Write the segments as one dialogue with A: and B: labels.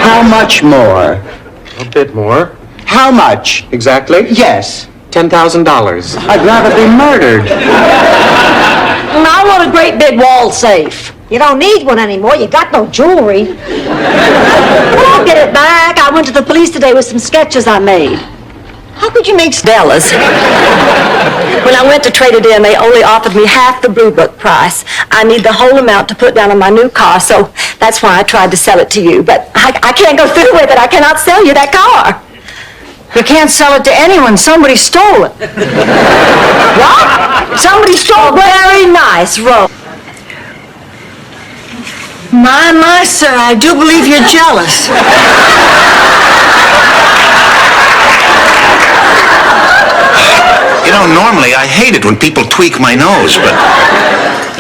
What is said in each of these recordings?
A: How much more?
B: A bit more.
A: How much?
B: Exactly?
A: Yes.
B: $10,000.
A: I'd rather be murdered.
C: I want a great big wall safe.
D: You don't need one anymore. You got no jewelry.
C: Well, I'll get it back. I went to the police today with some sketches I made.
D: How could you make
C: Stella's. When I went to trade it in, they only offered me half the Blue Book price. I need the whole amount to put down on my new car, so that's why I tried to sell it to you. But I can't go through with it. I cannot sell you that car.
D: You can't sell it to anyone. Somebody stole it.
C: What? Somebody stole it. Very nice, Rose.
D: My, sir, I do believe you're jealous.
E: You know, normally I hate it when people tweak my nose, but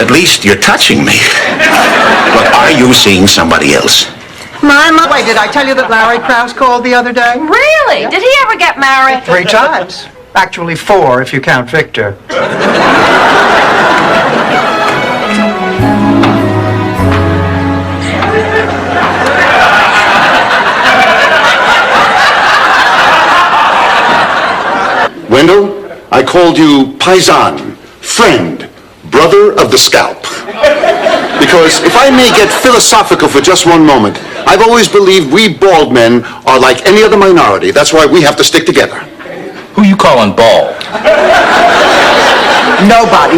E: at least you're touching me. But are you seeing somebody else?
F: Wait, did I tell you that Larry Krause called the other day?
G: Really? Did he ever get married?
F: 3 times. Actually 4 if you count Victor.
H: Wendell, I called you paisan, friend, brother of the scalp. Because if I may get philosophical for just one moment, I've always believed we bald men are like any other minority. That's why we have to stick together.
E: Who you calling bald?
F: Nobody.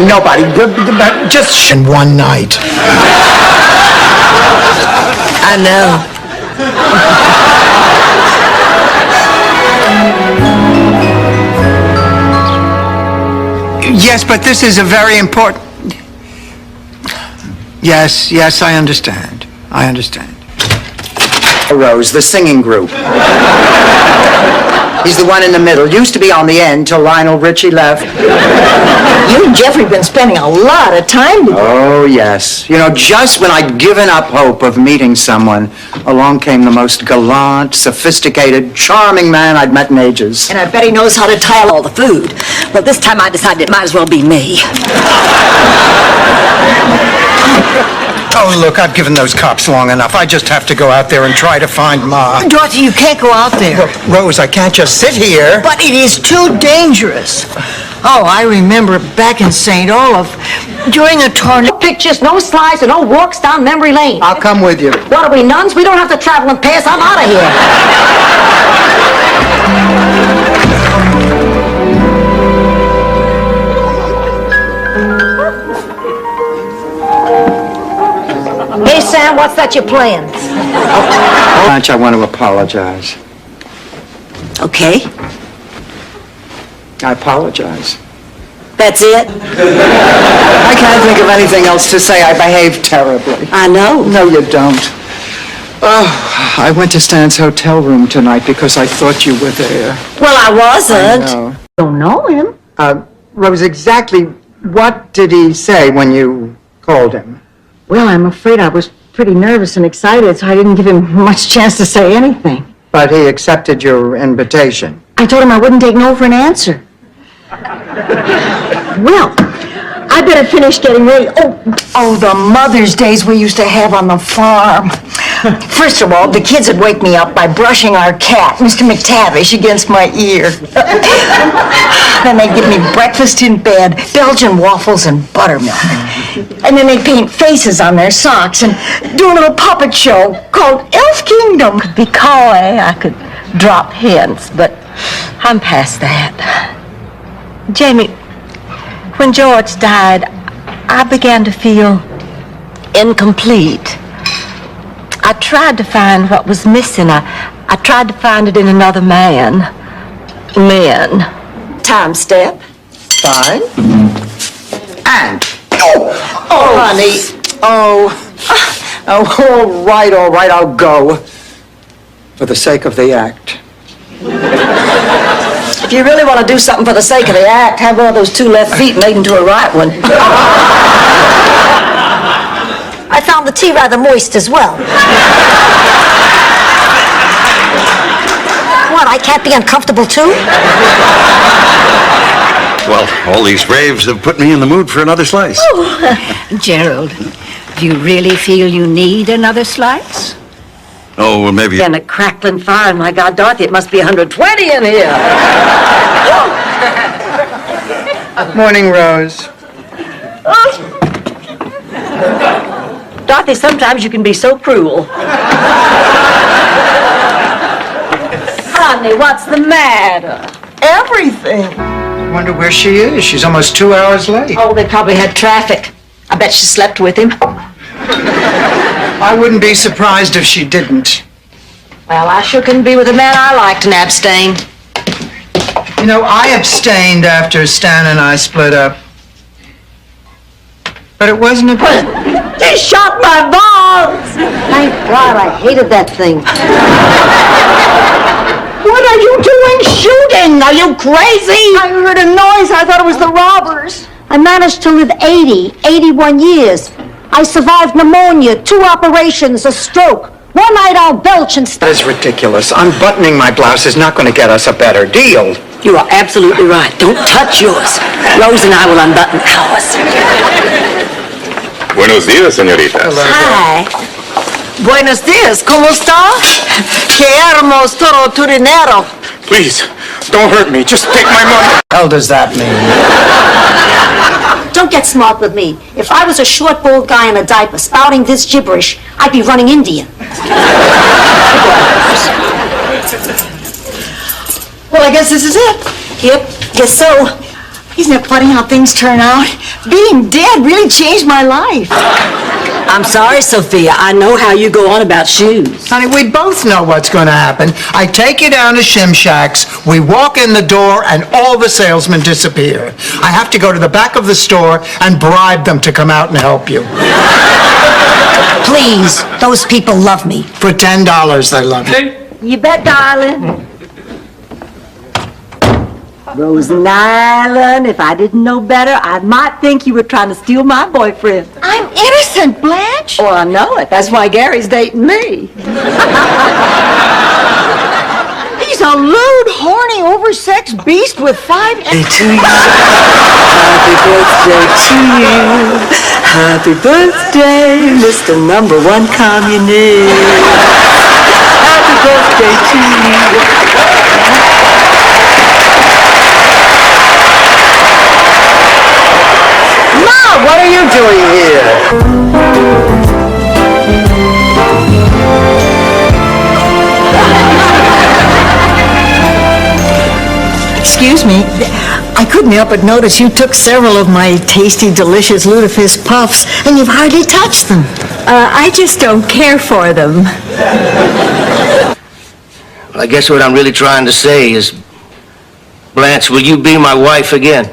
F: Just in one night.
D: I know.
F: Yes, but this is a very important... Yes, I understand.
A: Rose, the singing group. He's the one in the middle. Used to be on the end till Lionel Richie left.
C: You and Jeffrey have been spending a lot of time together.
A: Oh, yes. You know, just when I'd given up hope of meeting someone, along came the most gallant, sophisticated, charming man I'd met in ages.
C: And I bet he knows how to tile all the food. Well, this time I decided it might as well be me.
F: Oh, look, I've given those cops long enough. I just have to go out there and try to find Ma.
D: Dorothy, you can't go out there.
F: Look, Rose, I can't just sit here.
D: But it is too dangerous. Oh, I remember back in St. Olaf, during a tornado.
C: No pictures, no slides, and no walks down memory lane.
F: I'll come with you.
C: What are we, nuns? We don't have to travel and pass. I'm out of here.
D: Hey, Sam, what's that you're playing?
A: Blanche, I want to apologize.
C: Okay,
A: I apologize.
C: that's it.
A: I can't think of anything else to say. I behaved terribly.
C: I know.
A: No, you don't. Oh, I went to Stan's hotel room tonight because I thought you were there.
C: Well, I wasn't.
A: No.
C: Don't know him.
F: Rose, exactly what did he say when you called him?
D: Well, I'm afraid I was pretty nervous and excited, so I didn't give him much chance to say anything.
F: But he accepted your invitation.
D: I told him I wouldn't take no for an answer. Well, I better finish getting ready. Oh, the Mother's Days we used to have on the farm. First of all, the kids would wake me up by brushing our cat, Mr. McTavish, against my ear. Then they'd give me breakfast in bed, Belgian waffles and buttermilk. And then they'd paint faces on their socks and do a little puppet show called Elf Kingdom.
C: Be coy, I could drop hints, but I'm past that. Jamie, when George died, I began to feel incomplete. I tried to find what was missing. I tried to find it in another man. Men. Time step.
A: Fine. And... Oh, honey. Oh, all right, I'll go. For the sake of the act.
C: If you really want to do something for the sake of the act, have one of those 2 left feet made into a right one.
D: I found the tea rather moist as well. What, I can't be uncomfortable too?
E: Well, all these raves have put me in the mood for another slice.
G: Gerald, do you really feel you need another slice?
E: Oh, well, maybe...
C: And a crackling fire, and my God, Dorothy, it must be 120 in here.
A: Morning, Rose.
C: Dorothy, sometimes you can be so cruel. Honey, what's the matter?
D: Everything.
A: Wonder where she is. She's almost 2 hours late.
C: Oh, they probably had traffic. I bet she slept with him.
A: I wouldn't be surprised if she didn't.
C: Well, I sure couldn't be with a man I liked and abstain.
A: You know, I abstained after Stan and I split up. But it wasn't a bit.
C: He shot my balls! Thank God, I hated that thing.
D: What are you doing shooting? Are you crazy? I heard a noise. I thought it was the robbers.
I: I managed to live 81 years. I survived pneumonia, 2 operations, a stroke. One night I'll belch and
A: That is ridiculous. Unbuttoning my blouse is not going to get us a better deal.
C: You are absolutely right. Don't touch yours. Rose and I will unbutton ours.
E: Buenos días, señoritas.
C: Hi. Buenos días. ¿Cómo está? Queremos todo tu dinero.
B: Please, don't hurt me. Just take my money.
A: What the hell does that mean?
I: don't get smart with me. If I was a short, bald guy in a diaper spouting this gibberish, I'd be running Indian.
D: Well, I guess this is it.
I: Yep, guess so.
D: Isn't it funny how things turn out? Being dead really changed my life.
C: I'm sorry, Sophia. I know how you go on about shoes.
F: Honey, we both know what's going to happen. I take you down to Shimshak's, we walk in the door, and all the salesmen disappear. I have to go to the back of the store and bribe them to come out and help you.
I: Please, those people love me.
F: For $10, they love you.
C: You bet, darling. Rosen Island, if I didn't know better, I might think you were trying to steal my boyfriend.
D: I'm innocent, Blanche.
C: Oh, I know it. That's why Gary's dating me.
D: He's a lewd, horny, oversexed beast with 5...
C: To you. Happy birthday to you. Happy birthday, Mr. Number One Communist. Happy birthday to you.
A: What are you doing here?
D: Excuse me, I couldn't help but notice you took several of my tasty, delicious Lutefisk puffs, and you've hardly touched them.
C: I just don't care for them.
J: Well, I guess what I'm really trying to say is, Blanche, will you be my wife again?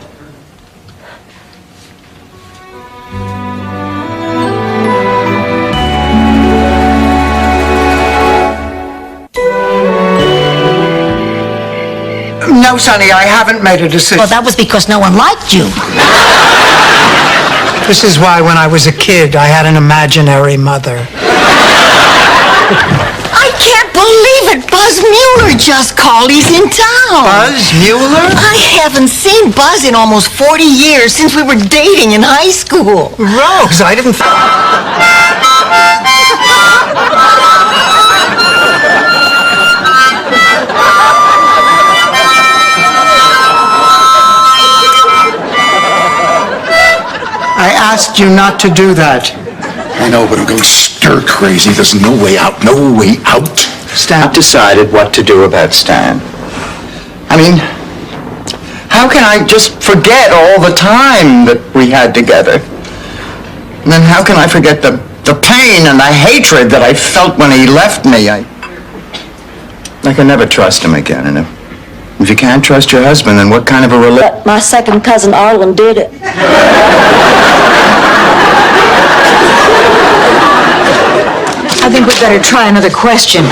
F: No, Sonny, I haven't made a decision.
I: Well, that was because no one liked you.
F: This is why when I was a kid, I had an imaginary mother.
D: I can't believe it! Buzz Mueller just called. He's in town.
F: Buzz Mueller?
D: I haven't seen Buzz in almost 40 years, since we were dating in high school.
F: Rose, I didn't... I asked you not to do that.
H: I know, but I'm going stir crazy. There's no way out. No way out.
A: Stan, I've decided what to do about Stan. I mean, how can I just forget all the time that we had together? And then how can I forget the pain and the hatred that I felt when he left me? I can never trust him again. And if you can't trust your husband, then what kind of a relationship?
I: But my second cousin Arlen did it.
D: I think we'd better try another question.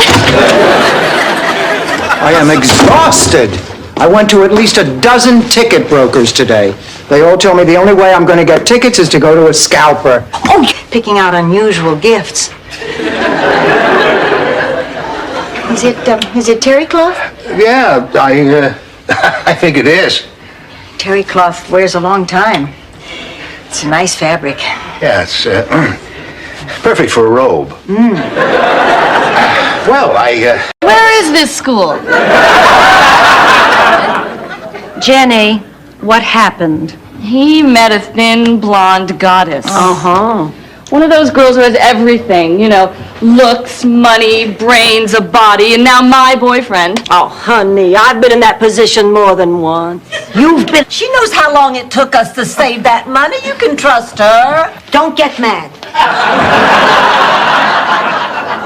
A: I am exhausted. I went to at least a dozen ticket brokers today. They all told me the only way I'm going to get tickets is to go to a scalper.
D: Oh, picking out unusual gifts. Is it terry cloth?
H: Yeah, I think it is.
D: Terry cloth wears a long time. It's a nice fabric.
H: Yeah, it's perfect for a robe. Well,
G: Where is this school?
I: Jenny, what happened?
G: He met a thin, blonde goddess.
I: Uh-huh.
G: One of those girls who has everything, you know, looks, money, brains, a body, and now my boyfriend.
I: Oh, honey, I've been in that position more than once. You've been...
D: She knows how long it took us to save that money. You can trust her.
I: Don't get mad.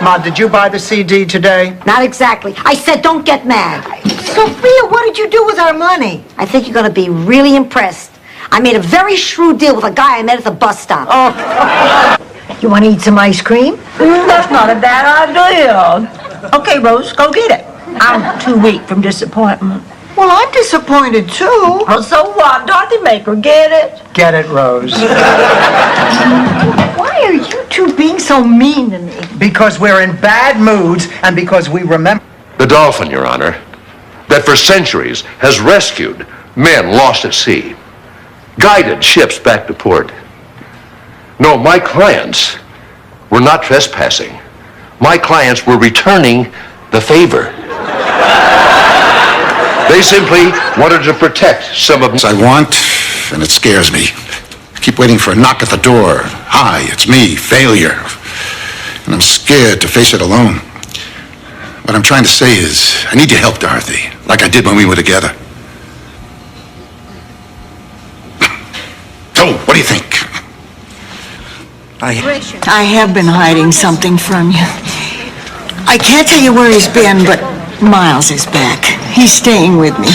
F: Ma, did you buy the CD today?
I: Not exactly. I said don't get mad.
D: Sophia, what did you do with our money?
I: I think you're going to be really impressed. I made a very shrewd deal with a guy I met at the bus stop.
D: Oh. You want to eat some ice cream? That's not a bad idea. Okay, Rose, go get it. I'm too weak from disappointment. Well, I'm disappointed, too. Oh, so what? Dorothy, make her get it.
F: Get it, Rose.
D: Why are you two being so mean to me?
F: Because we're in bad moods and because we remember...
K: The Dolphin, Your Honor, that for centuries has rescued men lost at sea, guided ships back to port. No, my clients were not trespassing. My clients were returning the favor. They simply wanted to protect some of...
H: I want, and it scares me. I keep waiting for a knock at the door. Hi, it's me, failure. And I'm scared to face it alone. What I'm trying to say is, I need your help, Dorothy, like I did when we were together. So, what do you think?
D: I have been hiding something from you. I can't tell you where he's been, but Miles is back. He's staying with me.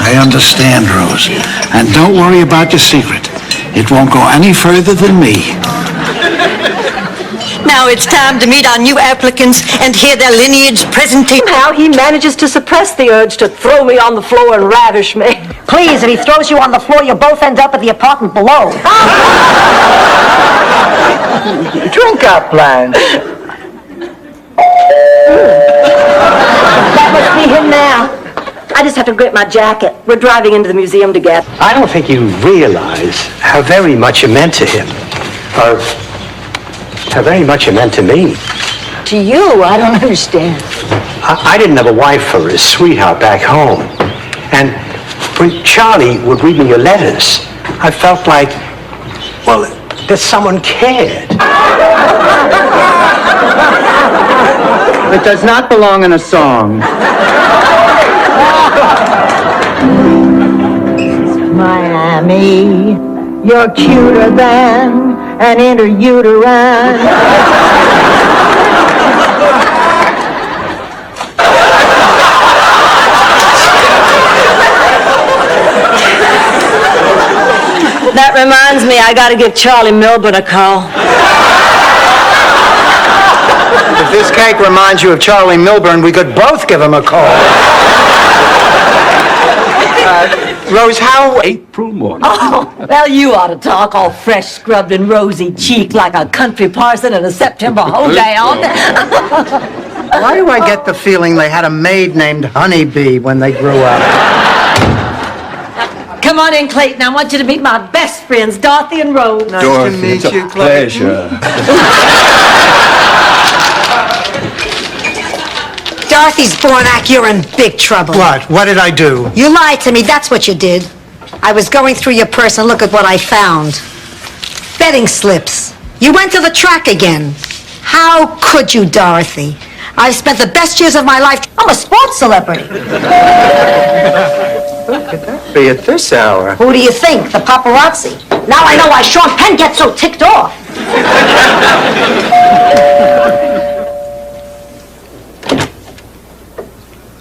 L: I understand, Rose. And don't worry about your secret. It won't go any further than me.
D: Now it's time to meet our new applicants and hear their lineage presentation.
I: Somehow he manages to suppress the urge to throw me on the floor and ravish me. Please, if he throws you on the floor, you both end up at the apartment below.
F: Drink up, Blanche.
I: That must be him now. I just have to grip my jacket. We're driving into the museum together.
L: I don't think you realize how very much you meant to him. Or how very much you meant to me.
D: To you, I don't understand.
L: I didn't have a wife or a sweetheart back home. And when Charlie would read me your letters, I felt like, well, that someone cared.
F: It does not belong in a song.
D: Miami, you're cuter than an interuterine.
I: That reminds me, I gotta give Charlie Milburn a call.
F: If this cake reminds you of Charlie Milburn, we could both give him a call. Rose, how...
L: April morning.
D: Oh, well, you ought to talk all fresh, scrubbed, and rosy cheeked like a country parson at a September hoedown.
F: Why do I get the feeling they had a maid named Honeybee when they grew up?
D: Come on in, Clayton. I want you to meet my best friends, Dorothy and Rose.
F: Nice to meet you, Clayton.
I: Dorothy's Bornak, you're in big trouble.
F: What? What did I do?
I: You lied to me, that's what you did. I was going through your purse and look at what I found. Betting slips. You went to the track again. How could you, Dorothy? I've spent the best years of my life. I'm a sports celebrity.
F: Be at this hour.
I: Who do you think? The paparazzi. Now I know why Sean Penn gets so ticked off.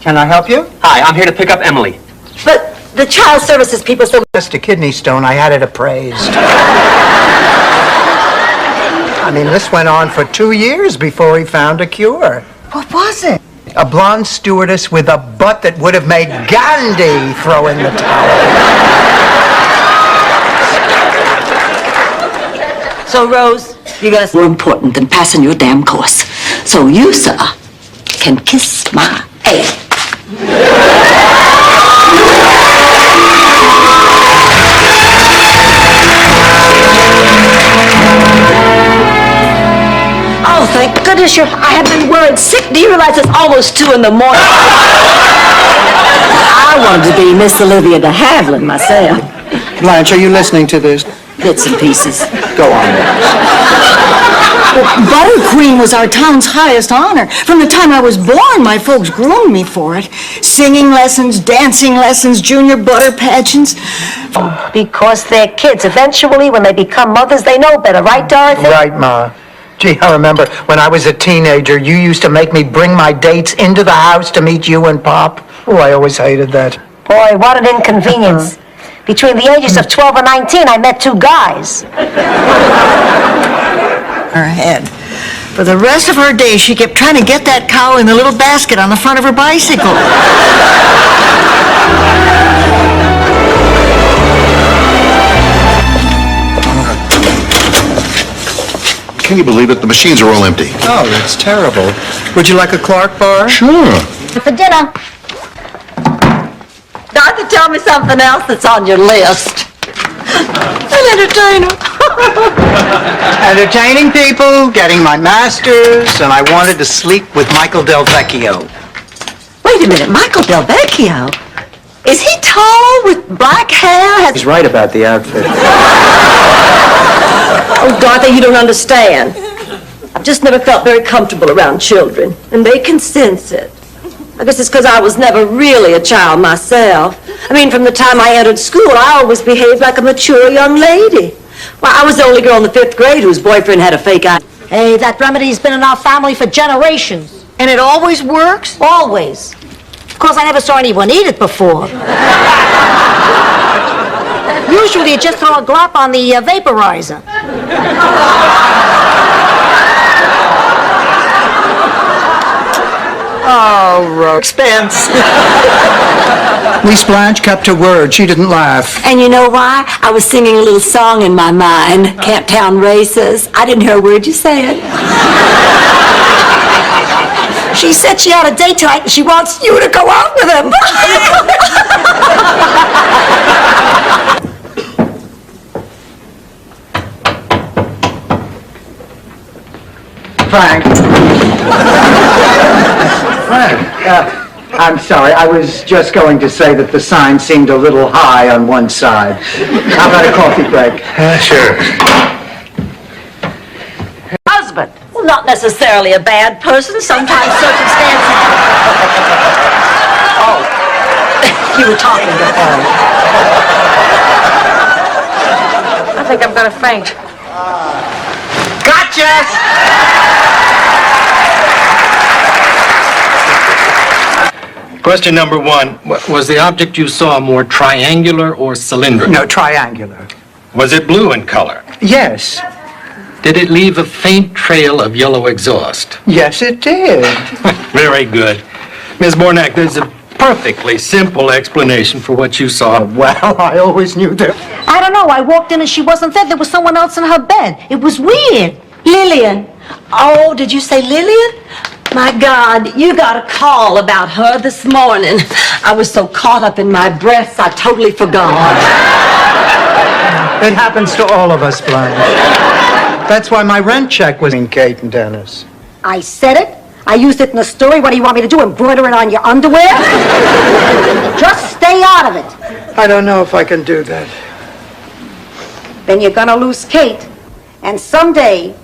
F: Can I help you?
L: Hi, I'm here to pick up Emily.
I: But the child services people said...
F: Just a kidney stone. I had it appraised. I mean, this went on for 2 years before he found a cure.
D: What was it?
F: A blonde stewardess with a butt that would have made Gandhi throw in the towel.
D: So, Rose, you guys...
C: More important than passing your damn course. So you, sir, can kiss my ass.
I: Oh, thank goodness
D: Patricia, I have been worried sick. Do you realize it's almost 2 in the morning? I wanted to be Miss Olivia de Havilland myself.
F: Blanche, are you listening to this?
D: Bits and pieces.
F: Go on.
D: Butter Queen was our town's highest honor. From the time I was born, my folks groomed me for it. Singing lessons, dancing lessons, junior butter pageants.
I: Because they're kids. Eventually, when they become mothers, they know better. Right, Dorothy?
F: Right, Ma. Gee, I remember when I was a teenager, you used to make me bring my dates into the house to meet you and Pop. Oh, I always hated that.
I: Boy, what an inconvenience. Between the ages of 12 and 19, I met 2 guys.
D: Her head. For the rest of her days, she kept trying to get that cow in the little basket on the front of her bicycle.
H: Can you believe it? The machines are all empty.
F: Oh, that's terrible. Would you like a Clark bar?
H: Sure.
I: For dinner.
C: Dorothy, tell me something else that's on your list.
D: An entertainer.
F: Entertaining people, getting my master's, and I wanted to sleep with Michael Del Vecchio.
C: Wait a minute, Michael Del Vecchio? Is he tall with black hair?
F: He's right about the outfit.
C: Oh, Dorothy, you don't understand. I've just never felt very comfortable around children, and they can sense it. I guess it's because I was never really a child myself. I mean, from the time I entered school, I always behaved like a mature young lady. Well, I was the only girl in the 5th grade whose boyfriend had a fake eye.
I: Hey, that remedy's been in our family for generations.
D: And it always works?
I: Always. Of course, I never saw anyone eat it before. Usually, you just throw a glop on the vaporizer.
F: Oh, expense. Miss Blanche kept her word. She didn't laugh.
C: And you know why? I was singing a little song in my mind, Camptown Races. I didn't hear a word you said.
D: She said she had a date tonight and she wants you to go out with him.
F: Frank. Frank, I'm sorry. I was just going to say that the sign seemed a little high on one side. How about a coffee break?
K: Sure.
C: Husband. Well, not necessarily a bad person. Sometimes circumstances... Oh. You were talking to her. I think I'm going to faint.
F: Gotcha!
M: Question number 1. Was the object you saw more triangular or cylindrical?
F: No, triangular.
M: Was it blue in color?
F: Yes.
M: Did it leave a faint trail of yellow exhaust?
F: Yes, it did.
M: Very good. Ms. Bornak, there's a perfectly simple explanation for what you saw.
F: Well, I always knew that.
I: I don't know. I walked in and she wasn't there. There was someone else in her bed. It was weird.
C: Lillian. Oh, did you say Lillian? My God, you got a call about her this morning. I was so caught up in my breaths, I totally forgot.
F: It happens to all of us, Blanche. That's why my rent check was in Kate and Dennis.
I: I said it. I used it in the story. What do you want me to do, embroider it on your underwear? Just stay out of it.
F: I don't know if I can do that.
I: Then you're gonna lose Kate. And someday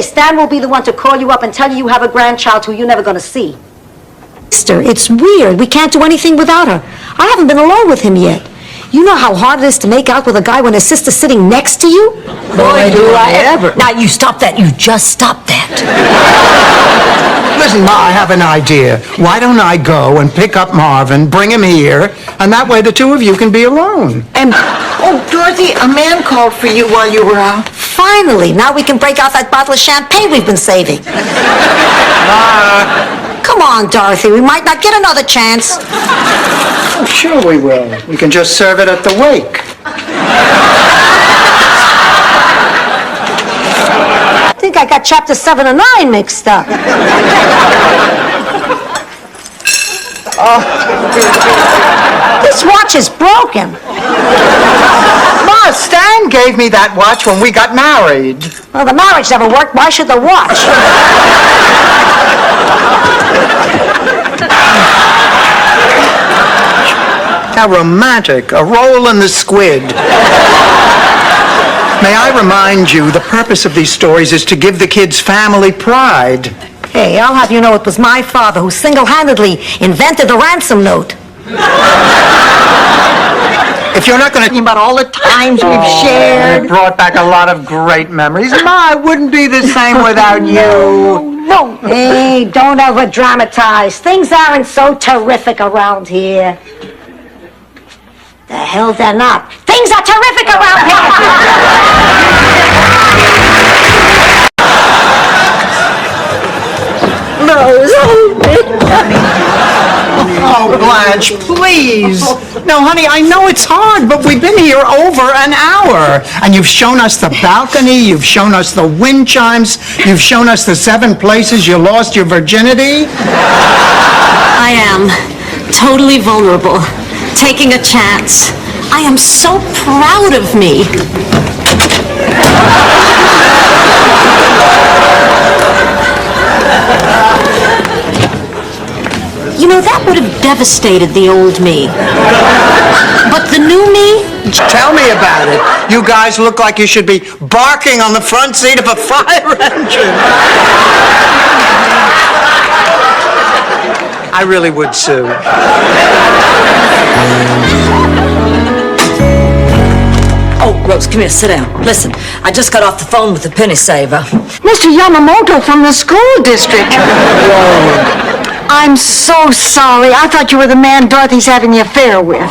I: Stan will be the one to call you up and tell you have a grandchild who you're never gonna see. Sister, it's weird. We can't do anything without her. I haven't been alone with him yet. You know how hard it is to make out with a guy when his sister's sitting next to you?
C: Boy, do I ever.
D: Now, you stop that. You just stop that.
F: Listen, Ma, I have an idea. Why don't I go and pick up Marvin, bring him here, and that way the two of you can be alone?
D: And, oh, Dorothy, a man called for you while you were out.
I: Finally, now we can break out that bottle of champagne we've been saving. Come on, Dorothy, we might not get another chance.
F: Oh, sure we will. We can just serve it at the wake.
I: I think I got chapter 7 and 9 mixed up. This watch is broken.
F: Ma, Yeah, Stan gave me that watch when we got married.
I: Well, the marriage never worked. Why should the watch?
F: How romantic. A roll in the squid. May I remind you, the purpose of these stories is to give the kids family pride.
I: Hey, I'll have you know it was my father who single-handedly invented the ransom note.
F: If you're not going to
D: Think about all the times we've
F: It
D: shared.
F: brought back a lot of great memories. Ma, I wouldn't be the same without you.
I: No. Hey, don't ever dramatize. Things aren't so terrific around here. The hell they're not. Things are terrific around
F: Oh, Blanche, please. No, honey, I know it's hard, but we've been here over an hour. And you've shown us the balcony, you've shown us the wind chimes, you've shown us the 7 places you lost your virginity.
N: I am totally vulnerable, taking a chance. I am so proud of me. You know, that would have devastated the old me. But the new me?
F: Tell me about it. You guys look like you should be barking on the front seat of a fire engine. I really would sue.
D: Oh, Rose, come here, sit down. Listen, I just got off the phone with the penny saver.
O: Mr. Yamamoto from the school district. I'm so sorry. I thought you were the man Dorothy's having the affair with.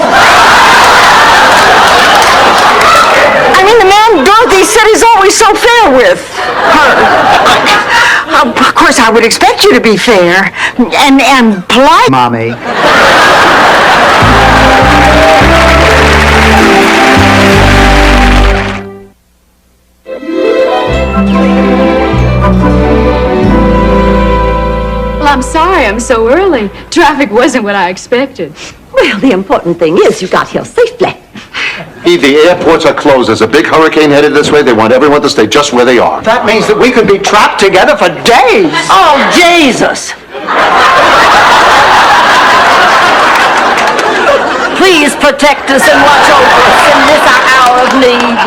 O: I mean, the man Dorothy said is always so fair with her. Of course, I would expect you to be fair and polite.
F: Mommy.
G: Well, I'm sorry I'm so early. Traffic wasn't what I expected.
C: Well, the important thing is you got here safely.
H: Eve, the airports are closed. There's a big hurricane headed this way. They want everyone to stay just where they are.
F: That means that we could be trapped together for days.
D: Oh, Jesus! Please protect us and watch over us in this our hour of need.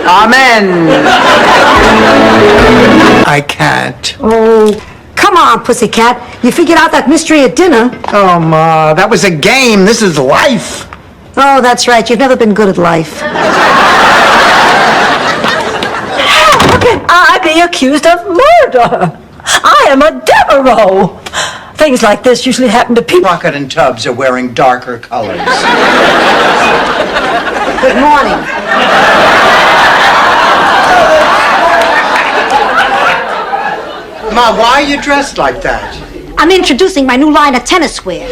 F: Amen. I can't.
I: Oh, come on, pussycat. You figured out that mystery at dinner.
F: Oh, Ma, that was a game. This is life.
I: Oh, that's right. You've never been good at life.
C: How can I be accused of murder? I am a Devereaux. Things like this usually happen to people.
F: Rocket and Tubbs are wearing darker colors.
I: Good morning.
F: Ma, why are you dressed like that?
I: I'm introducing my new line of tennis wear.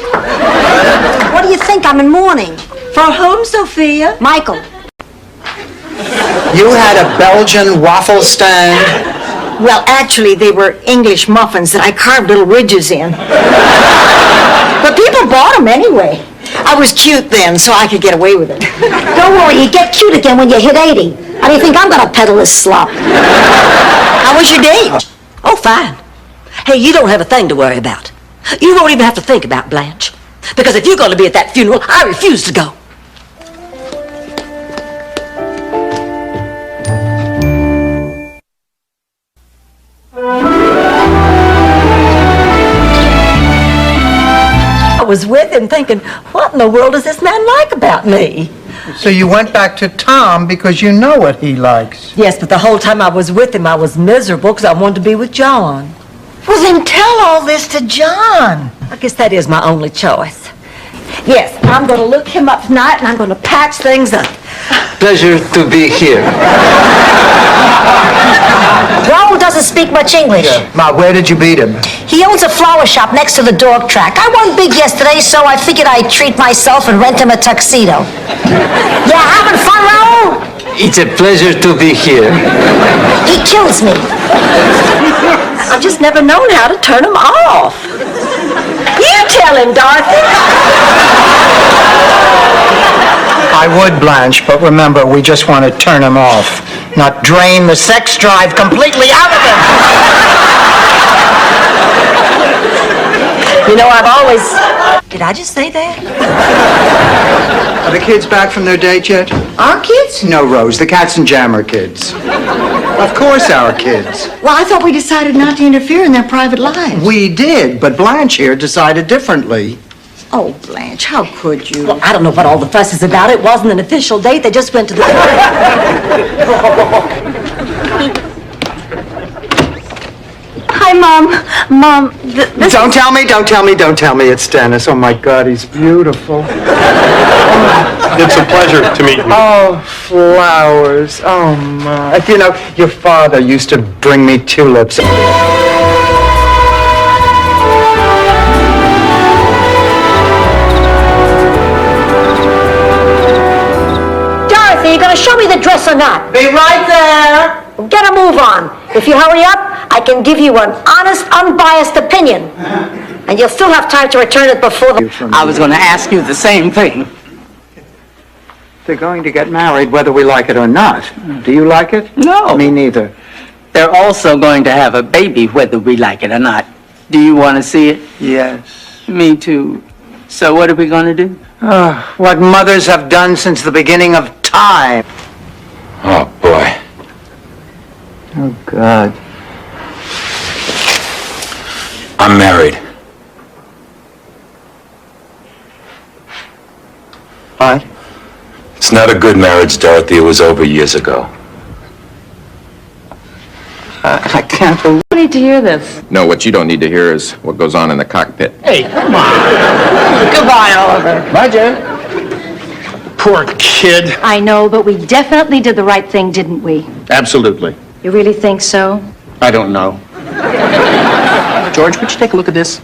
I: What do you think? I'm in mourning.
C: For whom, Sophia?
I: Michael.
F: You had a Belgian waffle stand?
D: Well, actually, they were English muffins that I carved little ridges in. But people bought them anyway. I was cute then, so I could get away with it.
I: Don't worry, you get cute again when you hit 80. How do you think I'm gonna peddle this slop?
D: How was your date?
C: Oh, fine. Hey, you don't have a thing to worry about. You won't even have to think about Blanche. Because if you're going to be at that funeral, I refuse to go. I was with him thinking, what in the world does this man like about me?
F: So you went back to Tom because you know what he likes.
C: Yes, but the whole time I was with him, I was miserable because I wanted to be with John.
D: Well, then tell all this to John.
C: I guess that is my only choice. Yes, I'm going to look him up tonight and I'm going to patch things up.
J: Pleasure to be here.
I: Raoul doesn't speak much English.
F: Ma, where did you beat him?
I: He owns a flower shop next to the dog track. I won big yesterday, so I figured I'd treat myself and rent him a tuxedo. Yeah, having fun, Raoul?
J: It's a pleasure to be here.
I: He kills me.
C: I've just never known how to turn him off. You tell him, Dorothy.
F: I I would, Blanche, but remember, we just want to turn him off, not drain the sex drive completely out of him.
C: You know, I've always... Did I just say that?
F: Are the kids back from their date yet?
D: Our kids?
F: No, Rose, the Katzenjammer kids. Of course, our kids.
D: Well, I thought we decided not to interfere in their private lives.
F: We did, but Blanche here decided differently.
D: Oh, Blanche, how could you?
C: Well, I don't know what all the fuss is about. It wasn't an official date. They just went to the...
O: Hi, Mom. Mom, this...
F: Don't tell me. It's Dennis. Oh, my God, he's beautiful.
K: It's a pleasure to meet you.
F: Oh, flowers. Oh, my. You know, your father used to bring me tulips.
I: Dorothy, you gonna show me the dress or not?
F: Be right there.
I: Get a move on. If you hurry up, I can give you an honest, unbiased opinion. And you'll still have time to return it before the...
P: I was going to ask you the same thing.
F: They're going to get married whether we like it or not. Do you like it?
P: No.
F: Me neither.
P: They're also going to have a baby whether we like it or not. Do you want to see it?
F: Yes.
P: Me too. So what are we going to do?
F: What mothers have done since the beginning of time.
E: Oh, boy.
F: Oh, God.
E: I'm married.
F: What?
E: It's not a good marriage, Dorothy. It was over years ago.
F: I can't believe...
G: I need to hear this.
Q: No, what you don't need to hear is what goes on in the cockpit.
M: Hey, come on.
G: Goodbye, Oliver.
M: Bye, Jen. Poor kid.
R: I know, but we definitely did the right thing, didn't we?
M: Absolutely.
R: You really think so?
M: I don't know. George, would you take a look at this?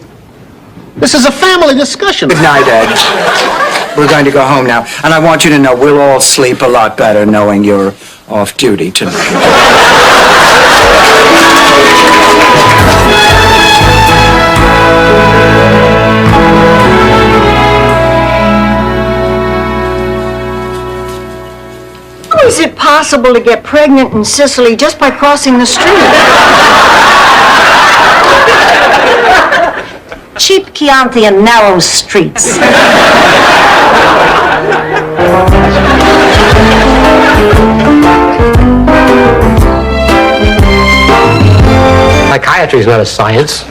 M: This is a family discussion.
F: Good night, Ed. We're going to go home now. And I want you to know we'll all sleep a lot better knowing you're off duty tonight.
D: How is it possible to get pregnant in Sicily just by crossing the street?
I: Cheap Chianti and narrow streets.
L: Psychiatry is not a science.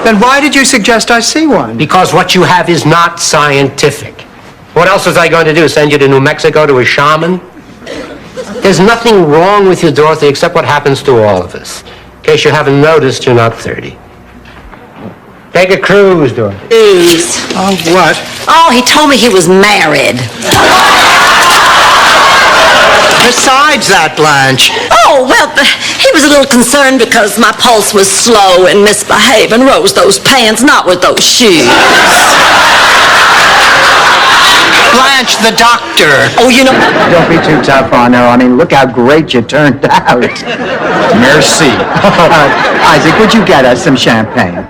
F: Then why did you suggest I see one?
L: Because what you have is not scientific. What else was I going to do? Send you to New Mexico to a shaman? There's nothing wrong with you, Dorothy, except what happens to all of us. In case you haven't noticed, you're not 30. Take a cruise, Dorothy.
I: Please.
F: Oh, what?
I: Oh, he told me he was married.
F: Besides that, Blanche.
I: Oh, well, he was a little concerned because my pulse was slow and misbehaving. Rose, those pants, not with those shoes.
F: Blanche, the doctor.
I: Oh, you know...
F: Don't be too tough on her. I mean, look how great you turned out. Merci. Isaac, would you get us some champagne?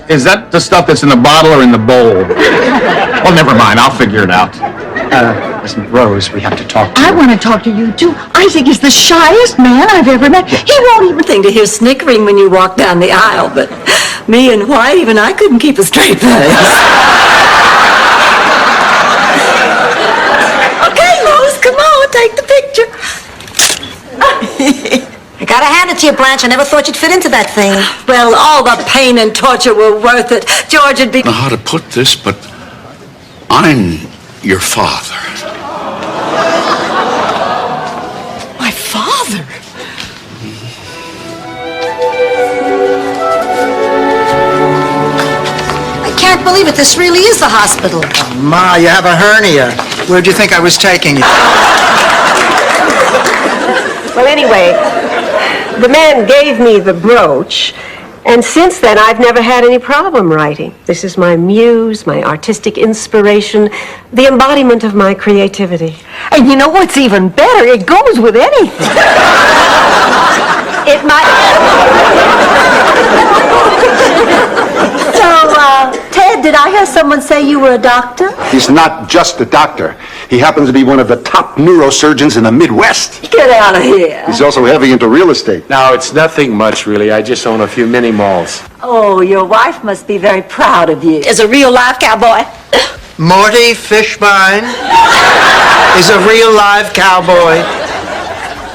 Q: Is that the stuff that's in the bottle or in the bowl? Well, never mind. I'll figure it out.
F: Listen, Rose, we have to talk to
D: I
F: you.
D: want to talk to you, too. Isaac is the shyest man I've ever met. He won't even...
I: Thing to hear snickering when you walk down the aisle, but me and White, even I couldn't keep a straight face. Okay, Rose, come on, take the picture. I gotta hand it to you, Blanche. I never thought you'd fit into that thing. Well, all the pain and torture were worth it. George would be...
E: I don't know how to put this, but I'm your father.
D: My father?
I: I can't believe it. This really is the hospital.
F: Ma, you have a hernia. Where'd you think I was taking you?
S: Well, anyway, the man gave me the brooch, and since then I've never had any problem writing. This is my muse, my artistic inspiration, the embodiment of my creativity.
D: And you know what's even better? It goes with anything.
S: It might...
I: So, Ted,
C: did I hear someone say you were a doctor?
H: He's not just a doctor. He happens to be one of the top neurosurgeons in the Midwest.
C: Get out of here.
H: He's also heavy into real estate.
B: No, it's nothing much, really. I just own a few mini malls.
C: Oh, your wife must be very proud of you.
I: Is a real live cowboy.
F: Morty Fishbein is a real live cowboy.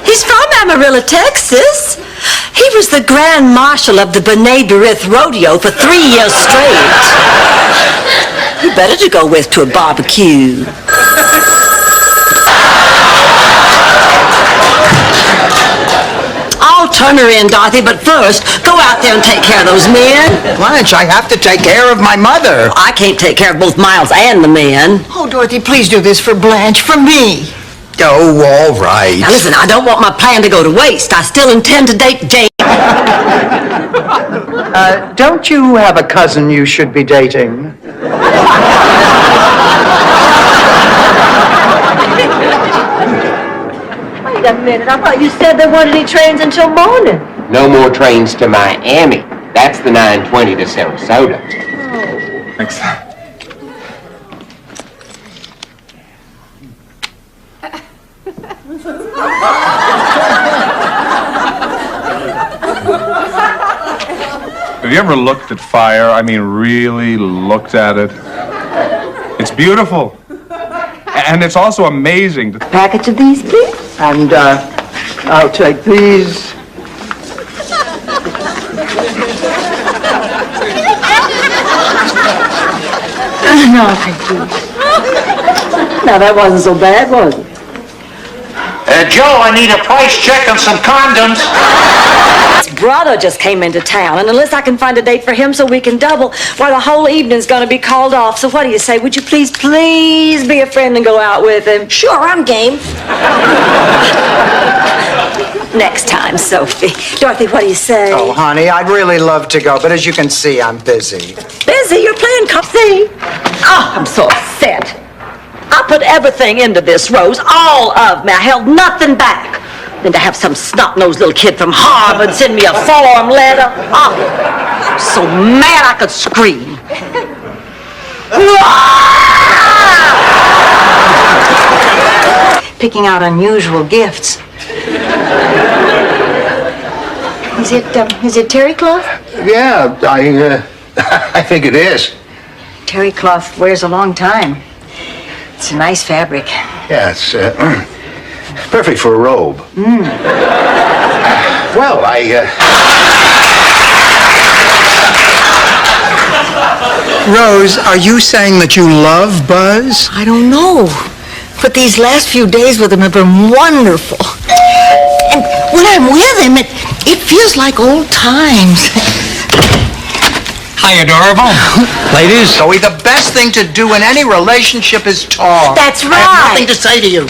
I: He's from Amarillo, Texas. He was the Grand Marshal of the B'nai B'rith Rodeo for 3 years straight. You better to go with to a barbecue. I'll turn her in, Dorothy, but first, go out there and take care of those men.
F: Blanche, I have to take care of my mother.
I: I can't take care of both Miles and the men.
D: Oh, Dorothy, please do this for Blanche, for me.
F: Oh, all right.
I: Now listen, I don't want my plan to go to waste. I still intend to date Jane.
F: Don't you have a cousin you should be dating?
C: Wait a minute, I thought you said there weren't any trains until morning.
L: No more trains to Miami. That's the 9:20 to Sarasota.
Q: Thanks. Have you ever looked at fire? I mean, really looked at it? It's beautiful. And it's also amazing.
C: Package of these, please.
F: And, I'll take these.
C: No, thank you. Now, that wasn't so bad, was it?
E: Joe, I need a price check on some condoms.
C: His brother just came into town, and unless I can find a date for him so we can double, why, the whole evening's gonna be called off. So what do you say? Would you please be a friend and go out with him?
I: Sure, I'm game.
C: Next time, Sophie. Dorothy, what do you say?
F: Oh, honey, I'd really love to go, but as you can see, I'm busy.
C: Busy? You're playing see? Oh, I'm so upset. I put everything into this, Rose, all of me. I held nothing back. Then to have some snot-nosed little kid from Harvard send me a form letter. Oh, I'm so mad I could scream.
D: Picking out unusual gifts. Is it terry cloth?
H: Yeah, I think it is.
D: Terry cloth wears a long time. It's a nice fabric.
H: Yeah, it's perfect for a robe. Well,
F: Rose, are you saying that you love Buzz?
D: I don't know, but these last few days with him have been wonderful. And when I'm with him, it feels like old times.
F: Hi, adorable. Ladies. Zoe, the best thing to do in any relationship is talk.
D: That's right.
F: I have nothing to say to you.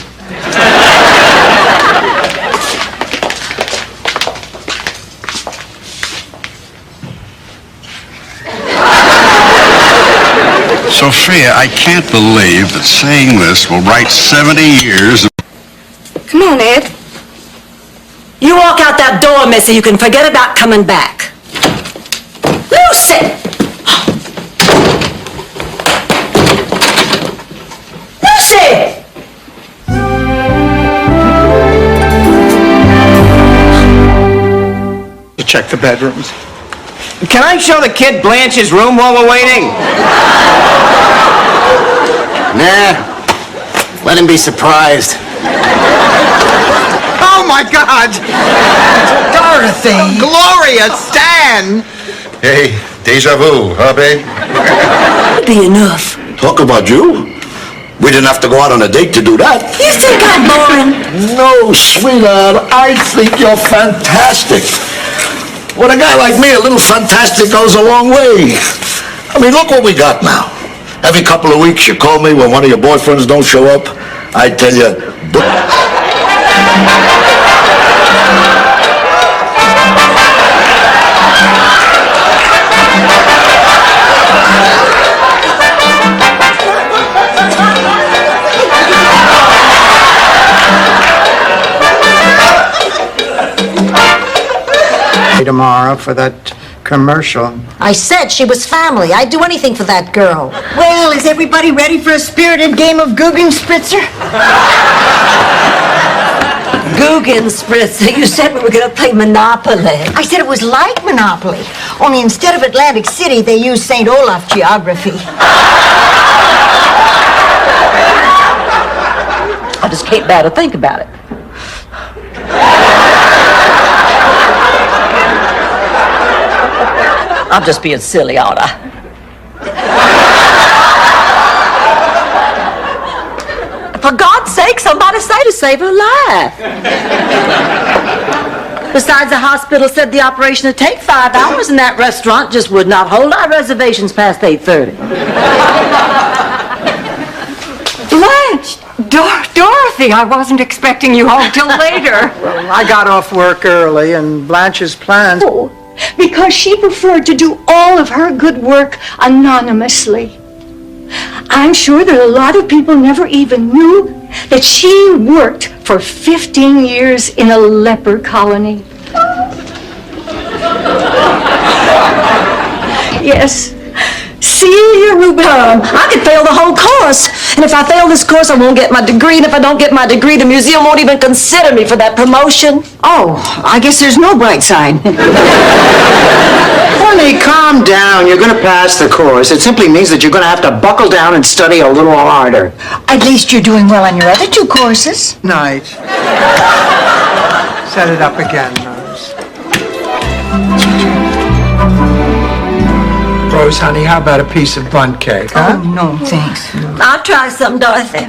T: Sophia, I can't believe that saying this will write 70 years.
I: Come on, Ed. You walk out that door, Missy. You can forget about coming back. Lucy! Lucy!
F: To check the bedrooms.
J: Can I show the kid Blanche's room while we're waiting?
E: Nah, let him be surprised.
F: Oh, my God! Dorothy! Gloria! Stan!
H: Hey, deja vu, huh, babe?
I: Be enough.
H: Talk about you. We didn't have to go out on a date to do that.
I: You think I'm boring?
H: No, sweetheart, I think you're fantastic. With a guy like me, a little fantastic goes a long way. I mean, look what we got now. Every couple of weeks, you call me when one of your boyfriends don't show up. I tell you...
F: Tomorrow for that commercial.
I: I said she was family. I'd do anything for that girl.
D: Well, is everybody ready for a spirited game of Guggenspritzer?
I: Guggenspritzer. You said we were going to play Monopoly.
D: I said it was like Monopoly, only instead of Atlantic City, they used St. Olaf geography.
C: I just can't bear to think about it. I'm just being silly, aren't I? For God's sake, somebody say to save her life. Besides, the hospital said the operation would take 5 hours, and that restaurant just would not hold our reservations past 8:30.
O: Blanche! Dorothy, I wasn't expecting you home till later.
F: Well, I got off work early, and Blanche's plans...
O: Because she preferred to do all of her good work anonymously. I'm sure that a lot of people never even knew that she worked for 15 years in a leper colony. Yes. Celia Rubin.
C: I could fail the whole course. And if I fail this course, I won't get my degree. And if I don't get my degree, the museum won't even consider me for that promotion.
D: Oh, I guess there's no bright side.
F: Honey, calm down. You're going to pass the course. It simply means that you're going to have to buckle down and study a little harder.
D: At least you're doing well on your other 2 courses.
F: Night. Set it up again, Rose. Rose, honey, how about a piece of bundt cake, huh?
D: Oh, no, thanks.
C: I'll try some, Dorothy.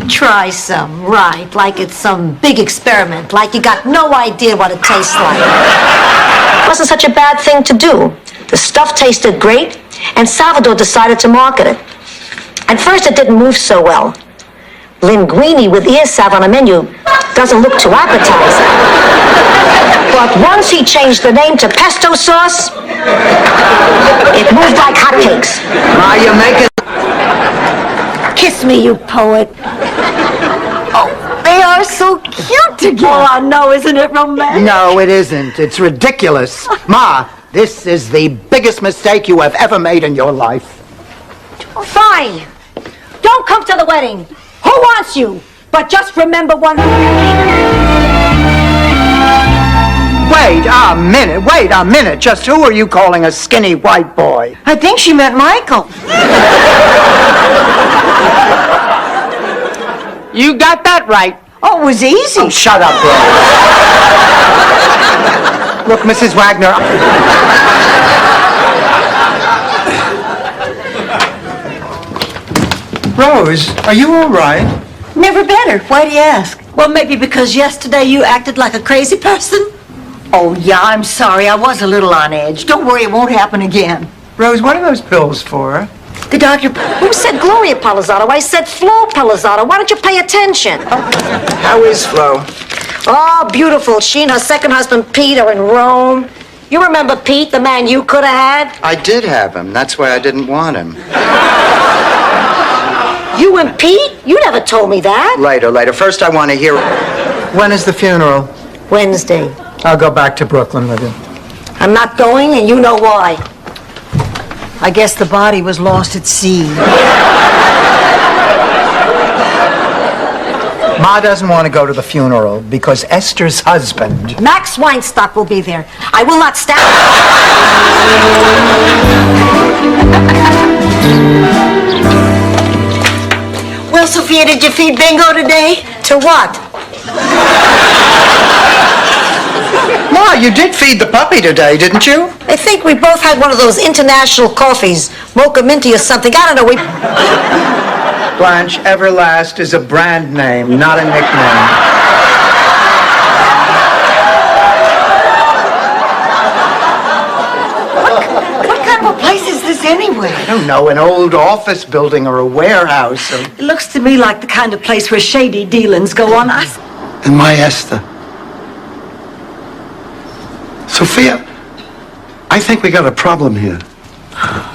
I: Try some, right, like it's some big experiment, like you got no idea what it tastes like. It wasn't such a bad thing to do. The stuff tasted great, and Salvador decided to market it. At first, it didn't move so well. Linguine with ear salve on a menu doesn't look too appetizing. But once he changed the name to pesto sauce, it moved like hotcakes.
F: Ma, you're making...
I: Kiss me, you poet.
O: They are so cute together.
I: Oh, I know, isn't it romantic?
F: No, it isn't. It's ridiculous. Ma, this is the biggest mistake you have ever made in your life.
I: Fine. Don't come to the wedding. Who wants you? But just remember one thing.
F: Wait a minute. Just who are you calling a skinny white boy?
D: I think she meant Michael.
P: You got that right.
D: Oh, it was easy.
F: Oh, shut up, Rose. Look, Mrs. Wagner. Rose, are you all right?
D: Never better. Why do you ask?
C: Well, maybe because yesterday you acted like a crazy person.
D: Oh, yeah, I'm sorry. I was a little on edge. Don't worry, it won't happen again.
F: Rose, what are those pills for?
D: The doctor...
I: Who said Gloria Palazzotto? I said Flo Palazzotto. Why don't you pay attention?
F: How is Flo?
I: Oh, beautiful. She and her second husband, Pete, are in Rome. You remember Pete, the man you could have had?
A: I did have him. That's why I didn't want him.
I: You and Pete? You never told me that.
A: Later. First, I want to hear...
F: When is the funeral?
I: Wednesday.
F: I'll go back to Brooklyn with you.
I: I'm not going, and you know why.
D: I guess the body was lost at sea.
F: Ma doesn't want to go to the funeral because Esther's husband...
I: Max Weinstock will be there. I will not stand...
D: Well, Sophia, did you feed Bingo today?
I: To what?
F: Ma, you did feed the puppy today, didn't you?
I: I think we both had one of those international coffees, Mocha Minty or something. I don't know,
F: Blanche, Everlast is a brand name, not a nickname.
D: What kind of a place is this anyway?
F: I don't know, an old office building or a warehouse. Or...
C: It looks to me like the kind of place where shady dealings go on.
H: And my Esther. Sophia, I think we got a problem here.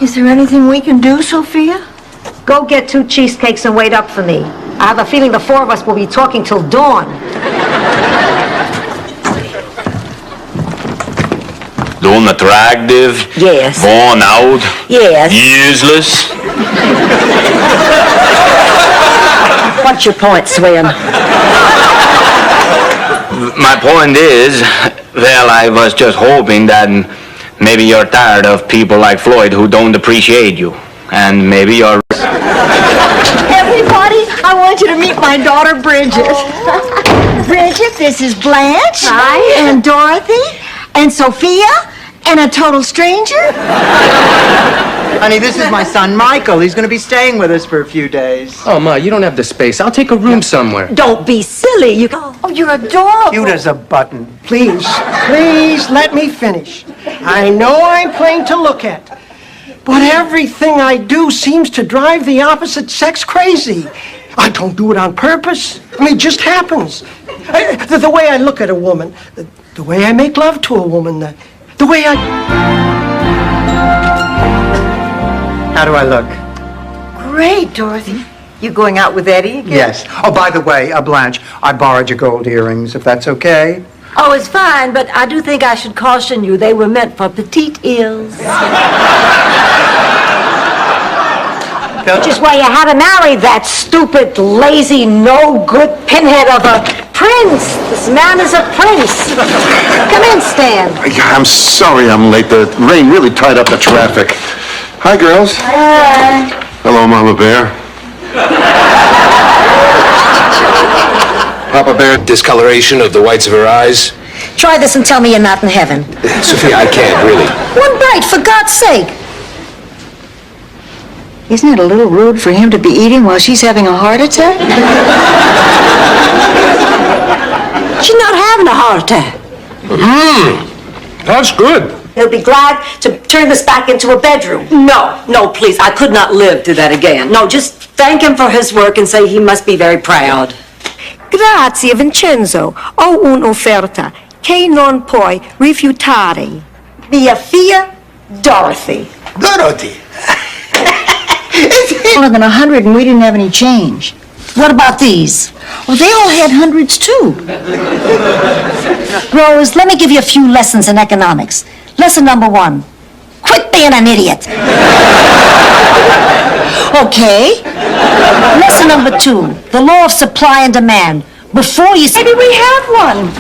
D: Is there anything we can do, Sophia?
I: Go get 2 cheesecakes and wait up for me. I have a feeling the 4 of us will be talking till dawn.
U: the unattractive,
D: Yes.
U: worn out,
D: Yes.
U: useless.
D: What's your point, Swin?
U: My point is, well, I was just hoping that maybe you're tired of people like Floyd who don't appreciate you. And maybe you're...
D: Everybody, I want you to meet my daughter, Bridget. Bridget, this is Blanche.
I: Hi.
D: And Dorothy. And Sophia. And a total stranger.
F: Honey, this is my son, Michael. He's going to be staying with us for a few days.
L: Oh, Ma, you don't have the space. I'll take a room somewhere.
D: Don't be silly. Oh, you're adorable.
F: Cute as a button.
M: Please, let me finish. I know I'm plain to look at, but everything I do seems to drive the opposite sex crazy. I don't do it on purpose. I mean, it just happens. The way I look at a woman, the way I make love to a woman, the way I...
F: How do I look?
D: Great, Dorothy. You going out with Eddie again?
F: Yes. Oh, by the way, Blanche, I borrowed your gold earrings, if that's okay.
C: Oh, it's fine, but I do think I should caution you. They were meant for petite ears.
I: Which is why you had to marry that stupid, lazy, no-good pinhead of a prince. This man is a prince. Come in, Stan.
H: I'm sorry I'm late. The rain really tied up the traffic. Hi, girls.
I: Hi.
H: Hello, Mama Bear.
J: Papa Bear, discoloration of the whites of her eyes.
I: Try this and tell me you're not in heaven.
J: Sophia, I can't, really.
I: One bite, for God's sake.
D: Isn't it a little rude for him to be eating while she's having a heart attack?
I: She's not having a heart attack.
L: That's good.
I: He'll be glad to turn this back into a bedroom.
C: No, please. I could not live through that again. No, just thank him for his work and say he must be very proud.
O: Grazie, Vincenzo. Ho un'offerta che non puoi rifiutare.
D: Via Fia, Dorothy.
F: Dorothy.
D: More than 100 and we didn't have any change.
I: What about these?
D: Well, they all had hundreds too.
I: Rose, let me give you a few lessons in economics. Lesson number 1. Quit being an idiot.
D: Okay.
I: Lesson number 2. The law of supply and demand. Before you...
R: Maybe we have one.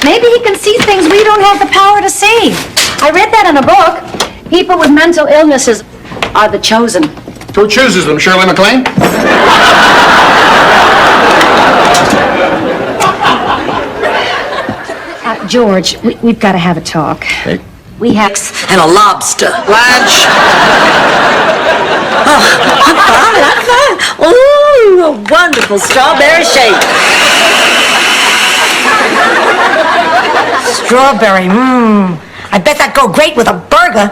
R: Maybe he can see things we don't have the power to see. I read that in a book. People with mental illnesses are the chosen.
M: Who chooses them, Shirley MacLaine?
R: George, we've got to have a talk.
J: Hey.
R: We have...
C: And a lobster.
I: Blanche.
C: I'm fine. Ooh, a wonderful strawberry shake.
I: Strawberry, I bet that'd go great with a burger.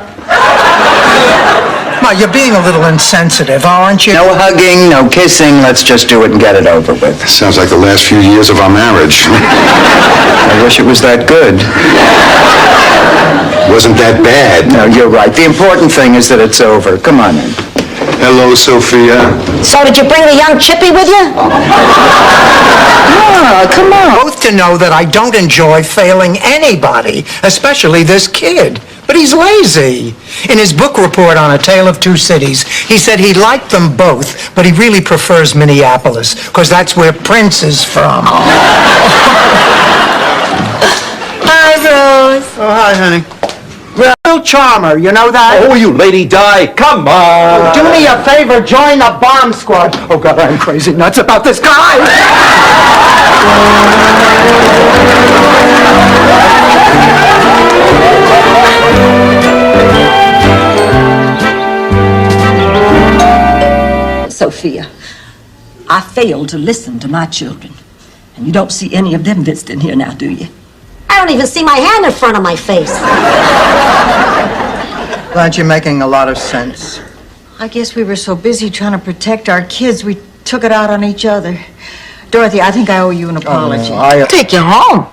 F: Ma, you're being a little insensitive, aren't you?
A: No hugging, no kissing. Let's just do it and get it over with.
H: Sounds like the last few years of our marriage.
A: I wish it was that good.
H: Wasn't that bad?
A: No, you're right. The important thing is that it's over. Come on in.
H: Hello, Sophia.
I: So did you bring the young chippy with you?
F: Come on. Both to know that I don't enjoy failing anybody, especially this kid. But he's lazy. In his book report on A Tale of Two Cities, he said he liked them both, but he really prefers Minneapolis, because that's where Prince is from.
D: Hi, Rose.
F: Oh, hi, honey. Real charmer, you know that?
K: Oh, you lady die. Come on.
F: Do me a favor, join the bomb squad. Oh, God, I'm crazy nuts about this guy.
C: Sophia, I failed to listen to my children. And you don't see any of them visiting here now, do you?
I: I don't even see my hand in front of my face.
F: Glad you're making a lot of sense.
D: I guess we were so busy trying to protect our kids, we took it out on each other. Dorothy, I think I owe you an apology.
F: I'll
D: take you home.